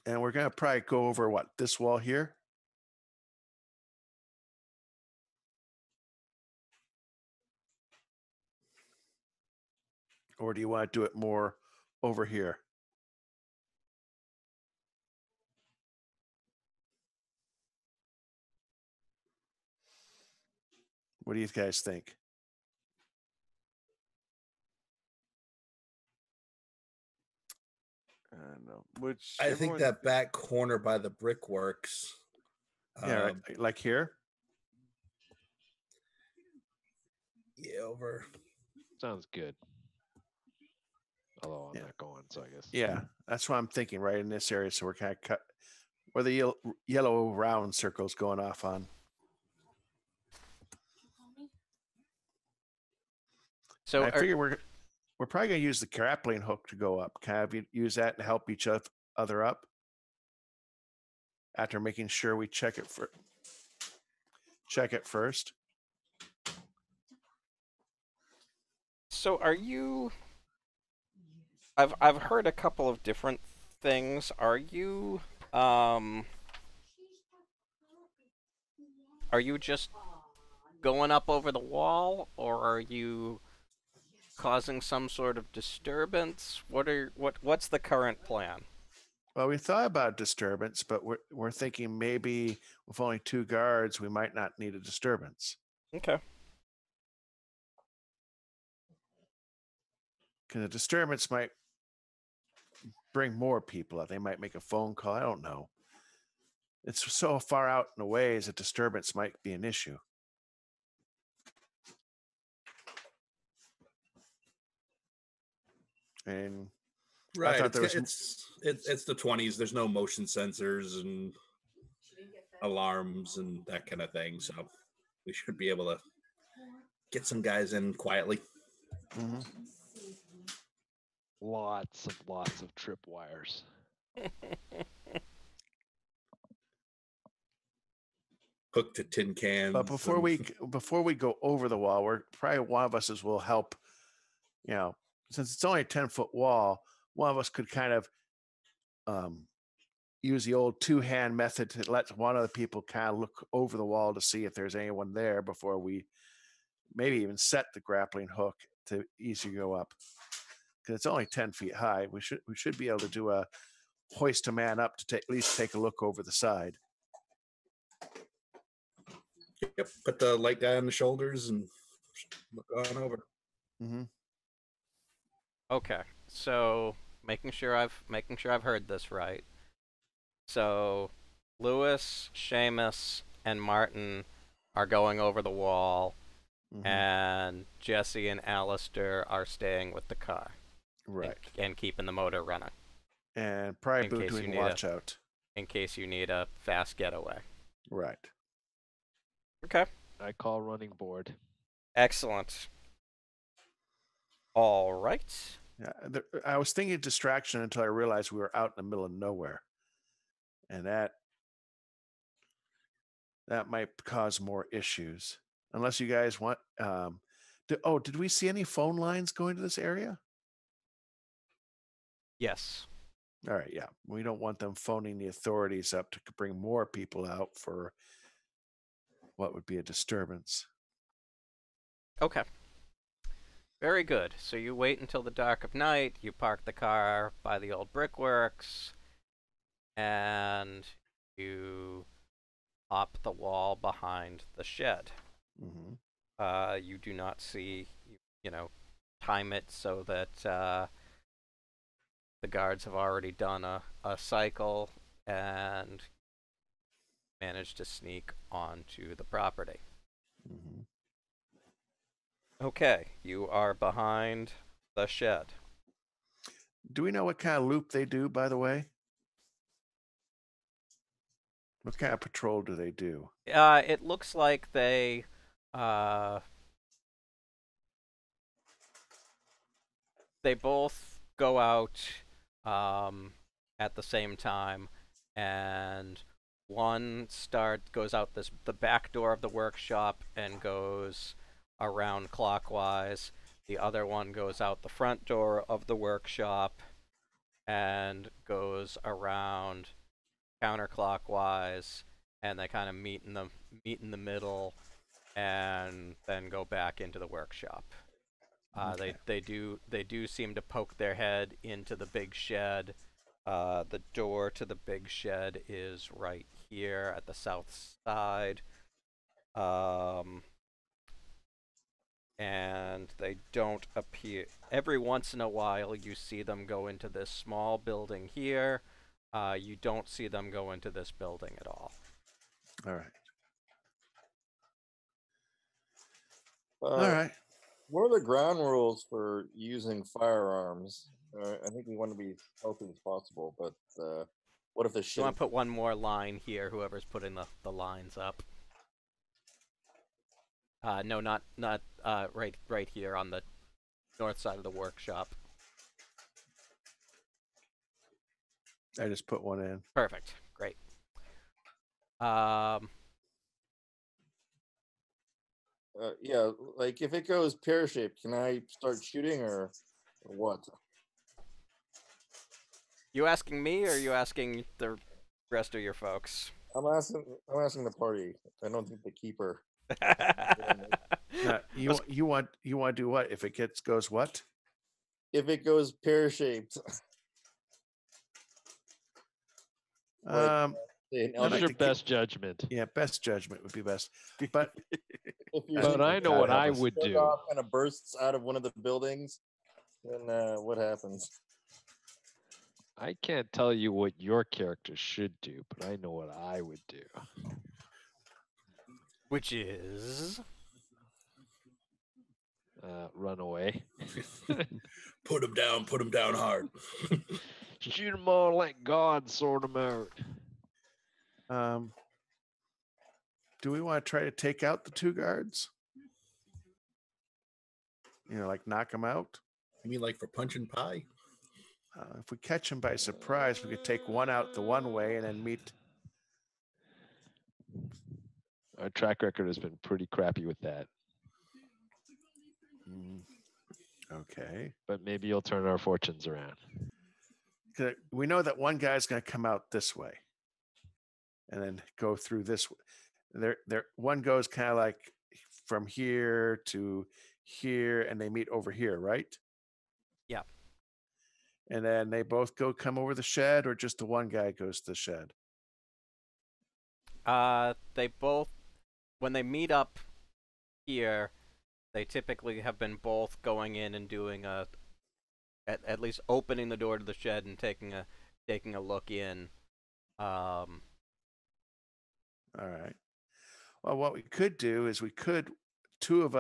Speaker 6: And we're gonna probably go over this wall here. Or do you want to do it more over here? What do you guys think?
Speaker 2: No, which
Speaker 5: I think that back corner by the brickworks.
Speaker 6: Yeah, right, like here.
Speaker 5: Yeah, over.
Speaker 4: Sounds good. Although I'm not going, so I guess.
Speaker 6: Yeah, that's what I'm thinking. Right in this area, so we're kind of cut where the yellow round circle's going off on. So I figure we're probably going to use the grappling hook to go up. Kind of use that to help each other up. After making sure we check it first.
Speaker 1: So are you? I've heard a couple of different things. Are you just going up over the wall, or are you causing some sort of disturbance? What's the current plan?
Speaker 6: Well, we thought about disturbance, but we're thinking maybe with only 2 guards, we might not need a disturbance.
Speaker 1: Okay.
Speaker 6: Because a disturbance might bring more people out. They might make a phone call. I don't know. It's so far out in the ways a disturbance might be an issue. And
Speaker 5: right,
Speaker 6: I thought
Speaker 5: it's the 20s. There's no motion sensors and alarms and that kind of thing, so we should be able to get some guys in quietly.
Speaker 6: Mm-hmm.
Speaker 4: Lots of tripwires.
Speaker 5: Hooked to tin cans.
Speaker 6: But before we go over the wall, we're probably one of us will help. You know, since it's only a 10-foot wall, one of us could kind of use the old 2-hand method to let one of the people kind of look over the wall to see if there's anyone there before we maybe even set the grappling hook to easily go up. Because it's only 10 feet high. We should be able to do a hoist a man up to at least take a look over the side.
Speaker 5: Yep, put the light guy on the shoulders and look on over.
Speaker 6: Mm-hmm.
Speaker 1: Okay, so making sure I've heard this right. So Lewis, Seamus, and Martin are going over the wall, and Jesse and Alistair are staying with the car.
Speaker 6: Right.
Speaker 1: And keeping the motor running.
Speaker 6: And probably doing watch out.
Speaker 1: In case you need a fast getaway.
Speaker 6: Right.
Speaker 1: Okay.
Speaker 4: I call running board.
Speaker 1: Excellent. All right.
Speaker 6: Yeah, I was thinking distraction until I realized we were out in the middle of nowhere. And that might cause more issues. Unless you guys want... did we see any phone lines going to this area?
Speaker 1: Yes.
Speaker 6: All right, yeah. We don't want them phoning the authorities up to bring more people out for what would be a disturbance.
Speaker 1: Okay. Very good. So you wait until the dark of night, you park the car by the old brickworks, and you hop the wall behind the shed.
Speaker 6: Mm-hmm.
Speaker 1: You do not see, time it so that the guards have already done a cycle and managed to sneak onto the property.
Speaker 6: Mm-hmm.
Speaker 1: Okay, you are behind the shed.
Speaker 6: Do we know what kind of loop they do, by the way? What kind of patrol do they do?
Speaker 1: It looks like they both go out at the same time, and one goes out the back door of the workshop and goes around clockwise. The other one goes out the front door of the workshop and goes around counterclockwise, and they kind of meet in the middle and then go back into the workshop. Okay. They do seem to poke their head into the big shed. The door to the big shed is right here at the south side. and they don't appear. Every once in a while, you see them go into this small building here. You don't see them go into this building at all.
Speaker 6: All right.
Speaker 3: All
Speaker 6: right.
Speaker 3: What are the ground rules for using firearms? I think we want to be as healthy as possible, but what if the shit?
Speaker 1: You want to put one more line here, whoever's putting the lines up. No, not right here on the north side of the workshop.
Speaker 6: I just put one in.
Speaker 1: Perfect. Great.
Speaker 3: Yeah, like if it goes pear-shaped, can I start shooting or what?
Speaker 1: You asking me, or are you asking the rest of your folks?
Speaker 3: I'm asking the party. I don't think the keeper.
Speaker 6: You want to do what? If it goes what?
Speaker 3: If it goes pear-shaped.
Speaker 4: Use your best judgment.
Speaker 6: Yeah, best judgment would be best. But
Speaker 4: but I know what I would do.
Speaker 3: Kind of bursts out of one of the buildings, then what happens?
Speaker 4: I can't tell you what your character should do, but I know what I would do.
Speaker 1: Which is
Speaker 4: run away.
Speaker 5: Put him down hard.
Speaker 4: Shoot them all like God sort them out.
Speaker 6: Do we want to try to take out the two guards? Like knock them out?
Speaker 5: You mean like for punching pie?
Speaker 6: If we catch them by surprise, we could take one out the one way and then meet.
Speaker 4: Our track record has been pretty crappy with that.
Speaker 6: Okay.
Speaker 4: But maybe you'll turn our fortunes around.
Speaker 6: We know that one guy's going to come out this way and then go through this way. One goes kind of like from here to here, and they meet over here, right?
Speaker 1: Yeah.
Speaker 6: And then they both come over the shed, or just the one guy goes to the shed?
Speaker 1: They both, when they meet up here, they typically have been both going in and doing at least opening the door to the shed and taking a look in.
Speaker 6: All right. Well, what we could do is two of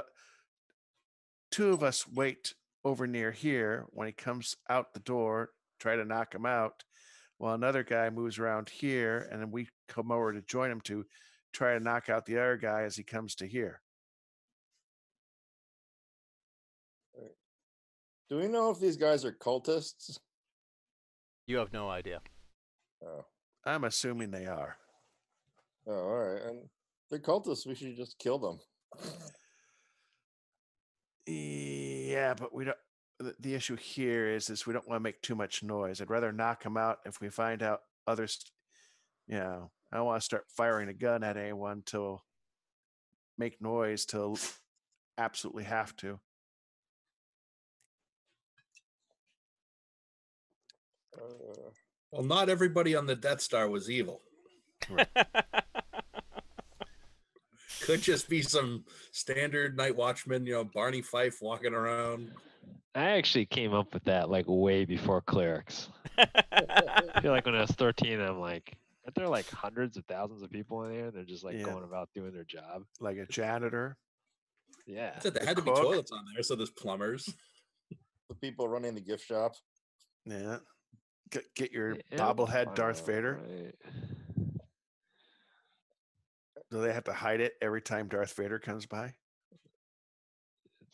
Speaker 6: us wait over near here. When he comes out the door, try to knock him out, while another guy moves around here, and then we come over to join him to try to knock out the other guy as he comes to here.
Speaker 3: Do we know if these guys are cultists?
Speaker 1: You have no idea.
Speaker 3: Oh.
Speaker 6: I'm assuming they are.
Speaker 3: Oh, all right. And they're cultists. We should just kill them.
Speaker 6: Yeah, but we don't. The issue here is we don't want to make too much noise. I'd rather knock them out if we find out others. I don't want to start firing a gun at anyone till make noise till absolutely have to.
Speaker 5: Well, not everybody on the Death Star was evil.
Speaker 6: Right.
Speaker 5: Could just be some standard night watchman, Barney Fife walking around.
Speaker 4: I actually came up with that like way before clerics. I feel like when I was 13, I'm like, aren't there like hundreds of thousands of people in there? They're just like going about doing their job.
Speaker 6: Like a janitor.
Speaker 4: Yeah.
Speaker 5: I said there had to be toilets on there, so there's plumbers.
Speaker 3: The people running the gift shop.
Speaker 6: Yeah. Get your bobblehead Darth Vader.
Speaker 4: Right.
Speaker 6: Do they have to hide it every time Darth Vader comes by?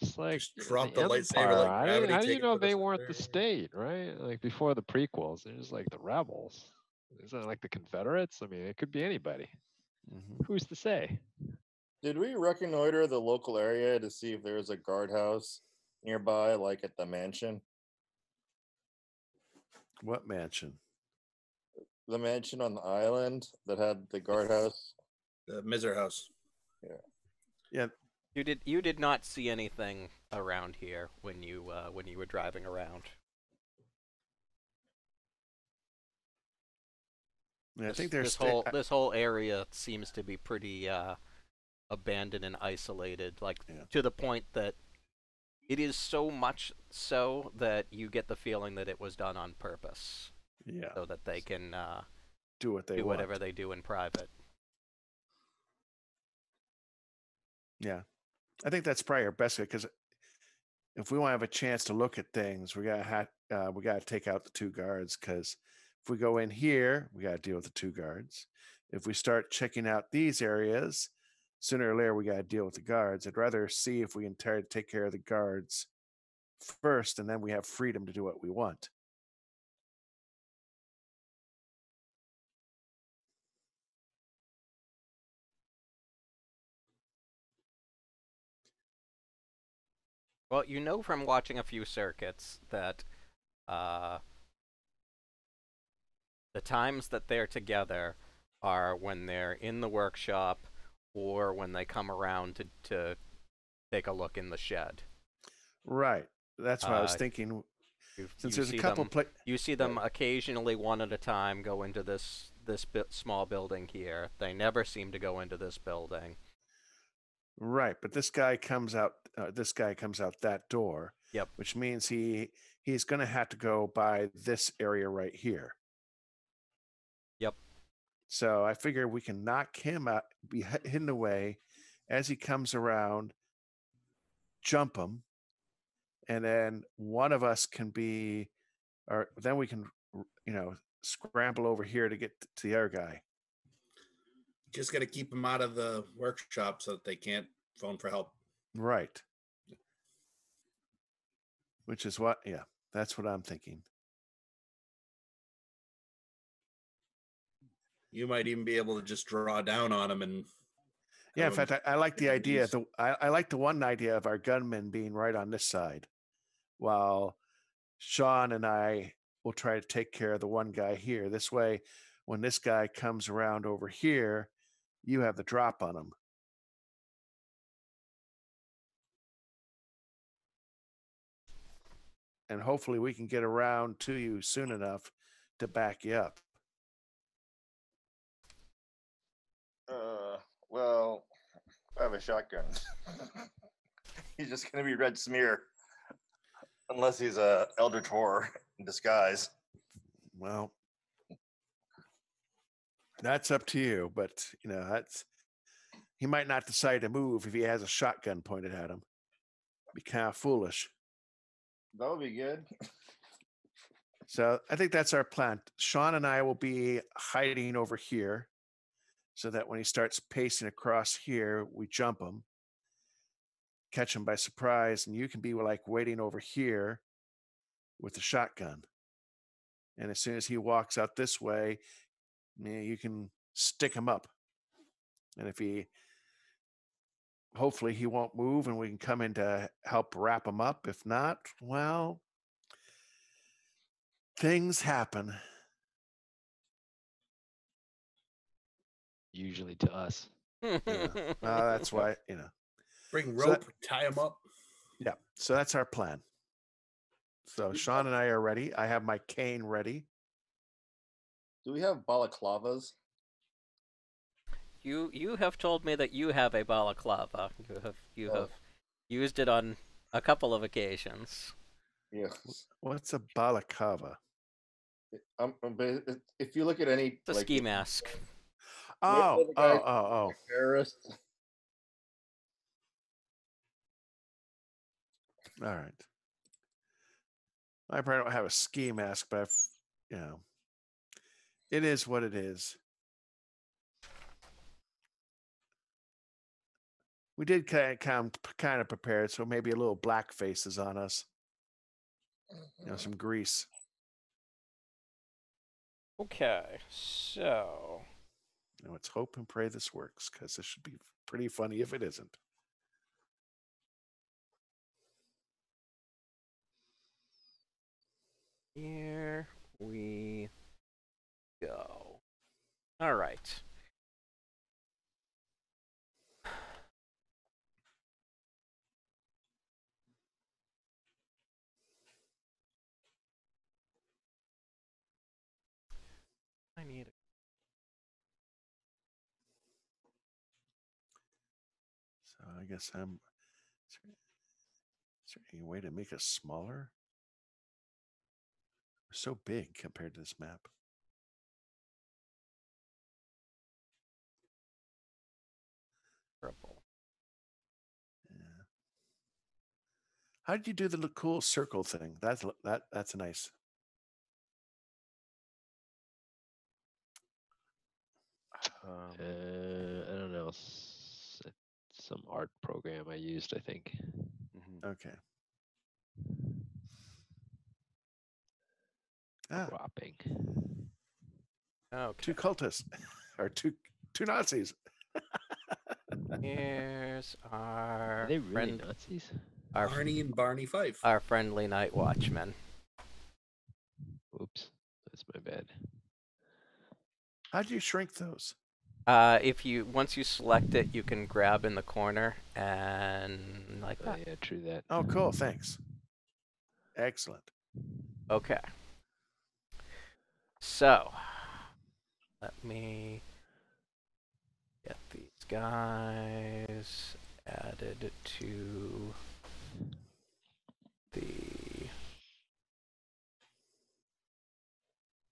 Speaker 4: It's like
Speaker 5: just drop the lightsaber like gravity.
Speaker 4: How do you know they weren't the state, right? Like before the prequels, they're just like the rebels. Isn't it like the Confederates? I mean, it could be anybody. Mm-hmm. Who's to say?
Speaker 3: Did we reconnoiter the local area to see if there was a guardhouse nearby, like at the mansion?
Speaker 6: What mansion?
Speaker 3: The mansion on the island that had the guardhouse.
Speaker 5: The Miser House.
Speaker 3: Yeah.
Speaker 6: Yeah.
Speaker 1: You did not see anything around here when you were driving around.
Speaker 6: Yeah, I think there's
Speaker 1: this whole area seems to be pretty abandoned and isolated, to the point that It is so much so that you get the feeling that it was done on purpose,
Speaker 6: Yeah.
Speaker 1: so that they can
Speaker 6: Do what they
Speaker 1: do
Speaker 6: want.
Speaker 1: whatever they do in private.
Speaker 6: Yeah. I think that's probably our best because if we want to have a chance to look at things, we gotta take out the 2 guards, because if we go in here, we gotta deal with the 2 guards. If we start checking out these areas, sooner or later we gotta deal with the guards. I'd rather see if we can take care of the guards first, and then we have freedom to do what we want.
Speaker 1: Well, you know from watching a few circuits that the times that they're together are when they're in the workshop or when they come around to take a look in the shed.
Speaker 6: Right. That's what I was thinking. Since there's a couple
Speaker 1: you see them occasionally one at a time go into this small building here. They never seem to go into this building.
Speaker 6: Right, but this guy comes out. This guy comes out that door.
Speaker 1: Yep.
Speaker 6: Which means he's going to have to go by this area right here.
Speaker 1: Yep.
Speaker 6: So I figure we can knock him out, be hidden away, as he comes around, jump him, and then one of us can be, or then we can, scramble over here to get to the other guy.
Speaker 5: Just got to keep them out of the workshop so that they can't phone for help.
Speaker 6: Right. Which is that's what I'm thinking.
Speaker 5: You might even be able to just draw down on them and.
Speaker 6: Yeah, in fact, I like the idea. I like the one idea of our gunmen being right on this side, while Sean and I will try to take care of the one guy here. This way, when this guy comes around over here, you have the drop on him. And hopefully we can get around to you soon enough to back you up.
Speaker 3: Well, I have a shotgun. He's just going to be red smear. Unless he's a Eldritch Horror in disguise.
Speaker 6: Well, that's up to you, but he might not decide to move if he has a shotgun pointed at him. Be kind of foolish.
Speaker 3: That would be good.
Speaker 6: So I think that's our plan. Sean and I will be hiding over here so that when he starts pacing across here, we jump him, catch him by surprise, and you can be like waiting over here with the shotgun. And as soon as he walks out this way, you can stick him up. And hopefully he won't move and we can come in to help wrap him up. If not, well, things happen.
Speaker 4: Usually to us.
Speaker 6: That's why,
Speaker 5: Bring rope, tie him up.
Speaker 6: Yeah. So that's our plan. So Sean and I are ready. I have my cane ready.
Speaker 3: Do we have balaclavas?
Speaker 1: You have told me that you have a balaclava. You have used it on a couple of occasions.
Speaker 3: Yes.
Speaker 6: What's a balaclava?
Speaker 3: If you look at any,
Speaker 1: it's a ski mask.
Speaker 6: Oh.
Speaker 3: Terrorist.
Speaker 6: All right. I probably don't have a ski mask, but it is what it is. We did kind of prepared, so maybe a little black face is on us. Some grease.
Speaker 1: Okay, so
Speaker 6: let's hope and pray this works, because this should be pretty funny if it isn't.
Speaker 1: Here we go. All right. I need it.
Speaker 6: So I guess I'm Is there any way to make us smaller? We're so big compared to this map.
Speaker 1: Purple.
Speaker 6: Yeah. How did you do the cool circle thing? That's nice.
Speaker 4: I don't know. Some art program I used, I think.
Speaker 6: Okay. Ah,
Speaker 4: Cropping.
Speaker 1: Okay.
Speaker 6: two cultists or two Nazis.
Speaker 1: Here's
Speaker 4: Are
Speaker 1: our
Speaker 4: they really
Speaker 1: friend,
Speaker 4: Nazis?
Speaker 1: our,
Speaker 5: Barney and Barney Fife.
Speaker 1: our friendly night watchmen.
Speaker 4: Oops, that's my bad.
Speaker 6: How do you shrink those?
Speaker 1: Once you select it, you can grab in the corner and like
Speaker 4: Oh
Speaker 1: that.
Speaker 4: yeah, true that.
Speaker 6: Oh, cool. Thanks. Excellent.
Speaker 1: Okay. So, let me get these guys added to the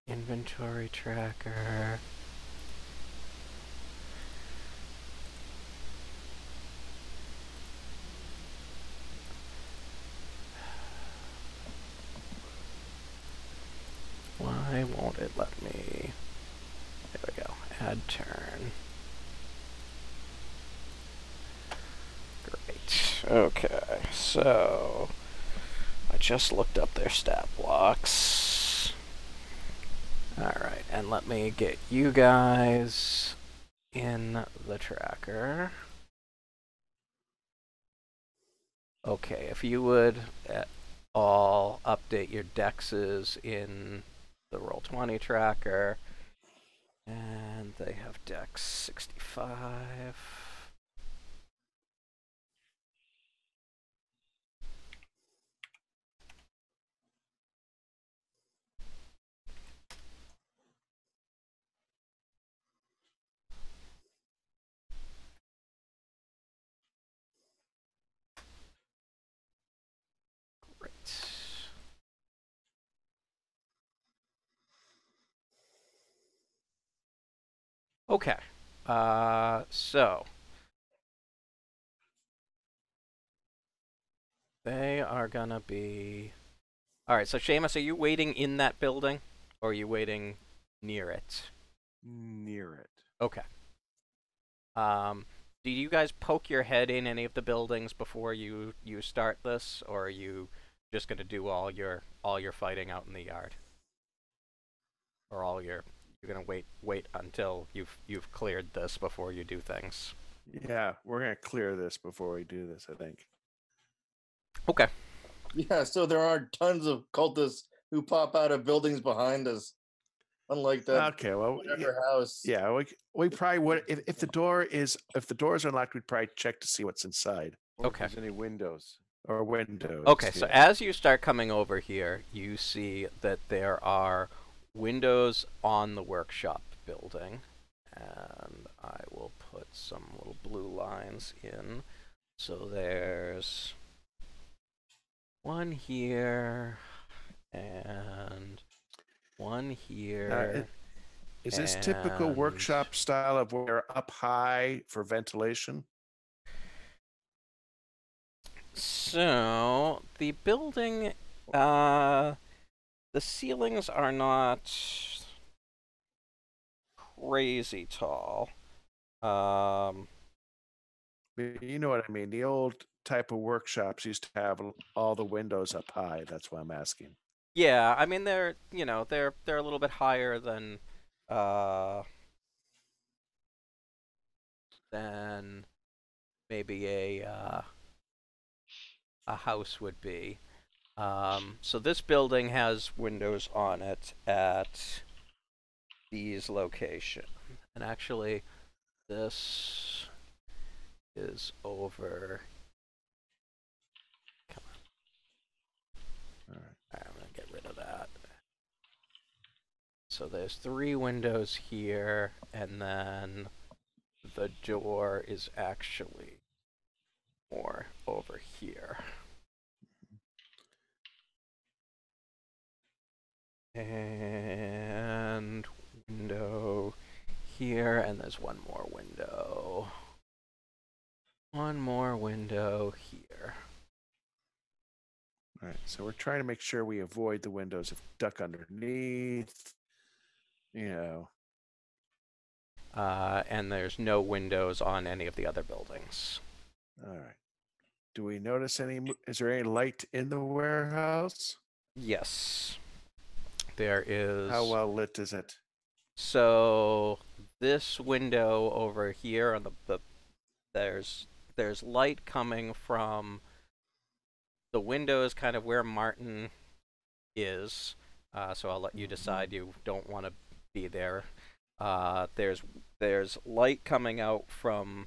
Speaker 1: inventory tracker. Why won't it let me? There we go. Add turn. Great. Okay, so I just looked up their stat blocks. Alright, and let me get you guys in the tracker. Okay, if you would all update your dexes in the Roll20 tracker. And they have dex 65. Great. Okay. So they are gonna be. All right. So Seamus, are you waiting in that building, or are you waiting near it?
Speaker 2: Near it.
Speaker 1: Okay. Do you guys poke your head in any of the buildings before you start this, or are you just gonna do all your fighting out in the yard, or you're gonna wait until you've cleared this before you do things?
Speaker 6: Yeah, we're gonna clear this before we do this, I think.
Speaker 1: Okay.
Speaker 3: Yeah, so there are tons of cultists who pop out of buildings behind us. Unlike that
Speaker 6: Okay, well,
Speaker 3: whatever house.
Speaker 6: yeah, we probably would if the doors are unlocked, we'd probably check to see what's inside
Speaker 2: Or
Speaker 1: Okay.
Speaker 2: if there's any windows.
Speaker 6: or windows.
Speaker 1: Okay, so
Speaker 6: yeah.
Speaker 1: as you start coming over here, you see that there are windows on the workshop building. And I will put some little blue lines in. So there's one here and one here.
Speaker 6: Is this typical
Speaker 1: and-
Speaker 6: workshop style of where up high for ventilation?
Speaker 1: So the building, the ceilings are not crazy tall.
Speaker 6: You know what I mean. The old type of workshops used to have all the windows up high. That's why I'm asking.
Speaker 1: Yeah, I mean they're they're a little bit higher than maybe a house would be. So this building has windows on it at these locations, and actually, this is over. Come on.
Speaker 6: All right.
Speaker 1: I'm gonna get rid of that. So there's 3 windows here, and then the door is actually more over here. And window here, and there's one more window. One more window here.
Speaker 6: All right, so we're trying to make sure we avoid the windows if duck underneath. You know.
Speaker 1: And there's no windows on any of the other buildings.
Speaker 6: All right. Do we notice any? Is there any light in the warehouse?
Speaker 1: Yes, there is.
Speaker 6: How well lit is it?
Speaker 1: So this window over here on the there's light coming from the windows, kind of where Martin is. So I'll let you decide you don't want to be there. There's light coming out from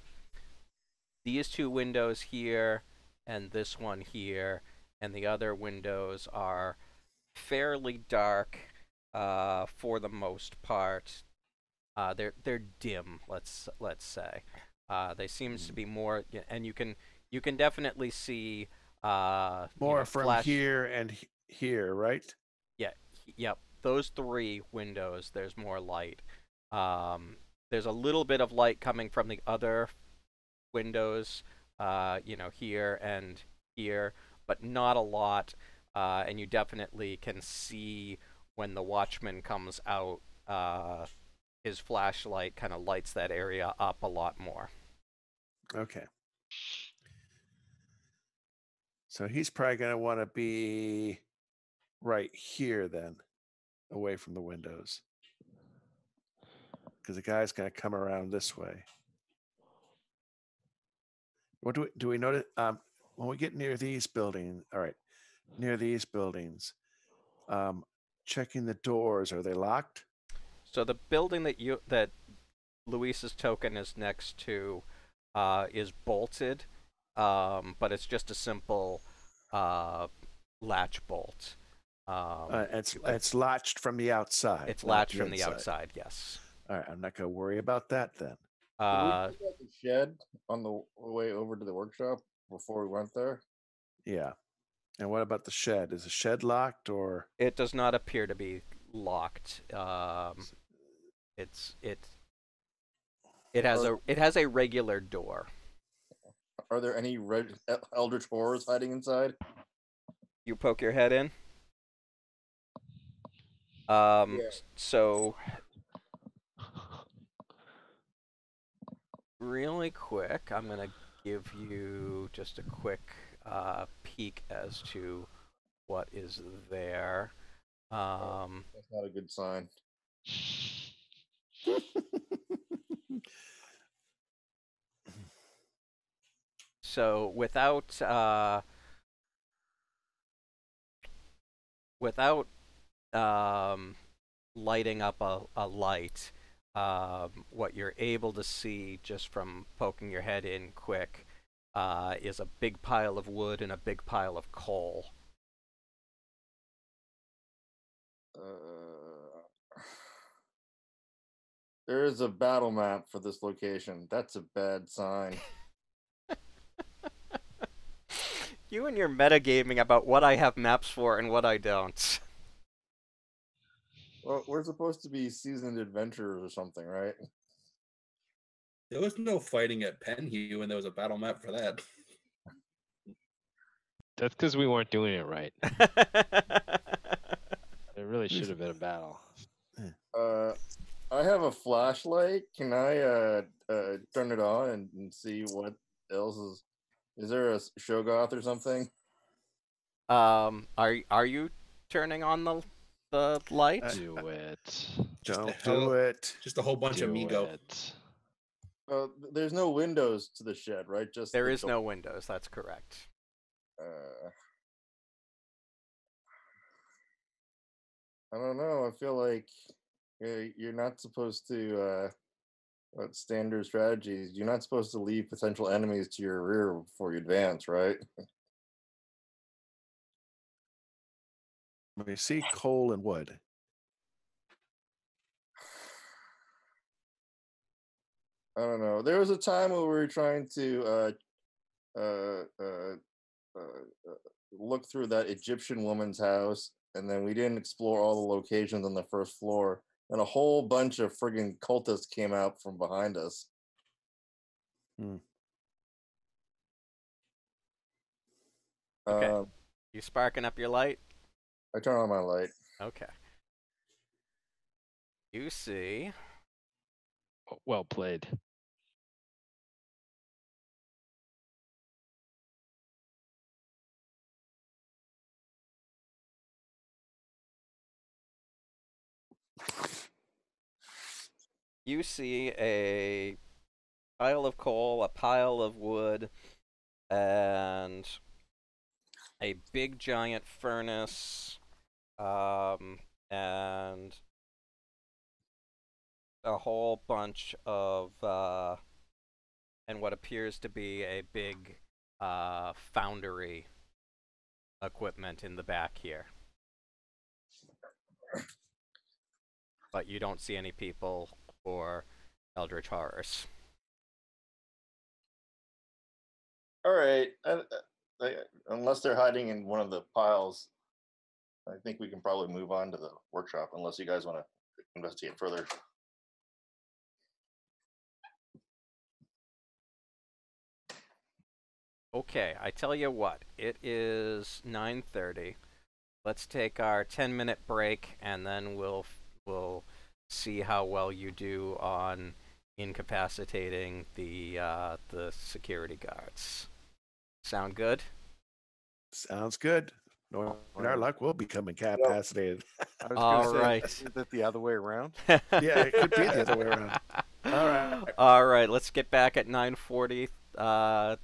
Speaker 1: these two windows here and this one here, and the other windows are fairly dark for the most part. They're dim, let's say. They seems to be more, and you can definitely see
Speaker 6: more from
Speaker 1: flash.
Speaker 6: Here and here, right?
Speaker 1: Yeah, yep. Those three windows, there's more light. There's a little bit of light coming from the other windows, here and here, but not a lot. And you definitely can see when the watchman comes out, his flashlight kind of lights that area up a lot more.
Speaker 6: Okay. So he's probably going to want to be right here then, away from the windows. Because the guy's going to come around this way. What do we notice? When we get near these buildings, all right, near these buildings, checking the doors, are they locked?
Speaker 1: So the building that Luis's token is next to is bolted, but it's just a simple latch bolt.
Speaker 6: It's latched from the outside.
Speaker 1: It's latched from the outside, yes.
Speaker 6: All right, I'm not going to worry about that then.
Speaker 3: Did we check out the shed on the way over to the workshop before we went there?
Speaker 6: Yeah. And what about the shed? Is the shed locked or?
Speaker 1: It does not appear to be locked. It has a regular door.
Speaker 3: Are there any eldritch horrors hiding inside?
Speaker 1: You poke your head in. So really quick, I'm gonna give you just a quick peek as to what is there.
Speaker 3: That's not a good sign.
Speaker 1: So without lighting up a light, what you're able to see just from poking your head in quick is a big pile of wood and a big pile of coal.
Speaker 3: There is a battle map for this location. That's a bad sign.
Speaker 1: You and your metagaming about what I have maps for and what I don't.
Speaker 3: Well, we're supposed to be seasoned adventurers or something, right?
Speaker 5: There was no fighting at Penhue, and there was a battle map for that.
Speaker 4: That's because we weren't doing it right. It really should have been a battle.
Speaker 3: I have a flashlight. Can I turn it on and see what else is? Is there a Shogoth or something?
Speaker 1: Are you turning on the light?
Speaker 4: Do it.
Speaker 6: Don't do it.
Speaker 5: Just a whole bunch of Migo.
Speaker 3: There's no windows to the shed, right? Just
Speaker 1: there is no windows. That's correct.
Speaker 3: I don't know. I feel like you're not supposed to. Standard strategies? You're not supposed to leave potential enemies to your rear before you advance, right?
Speaker 6: We see coal and wood.
Speaker 3: I don't know. There was a time when we were trying to look through that Egyptian woman's house, and then we didn't explore all the locations on the first floor, and a whole bunch of friggin' cultists came out from behind us.
Speaker 1: Okay. You sparking up your light?
Speaker 3: I turn on my light.
Speaker 1: Okay. You see.
Speaker 4: Well played.
Speaker 1: You see a pile of coal, a pile of wood, and a big giant furnace, and a whole bunch of, and what appears to be a big foundry equipment in the back here. But you don't see any people or eldritch horrors.
Speaker 3: All right. Unless they're hiding in one of the piles, I think we can probably move on to the workshop, unless you guys want to investigate further.
Speaker 1: Okay, I tell you what, it is 9:30. Let's take our 10-minute break, and then we'll see how well you do on incapacitating the security guards. Sound good?
Speaker 6: Sounds good. No, in our luck, we'll become incapacitated.
Speaker 2: I was
Speaker 1: All
Speaker 2: going to say,
Speaker 1: right.
Speaker 2: is it the other way around?
Speaker 6: Yeah, it could be the other way around. All right.
Speaker 1: All right, let's get back at 9:40.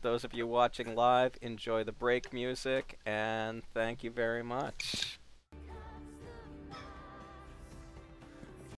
Speaker 1: Those of you watching live, enjoy the break music, and thank you very much.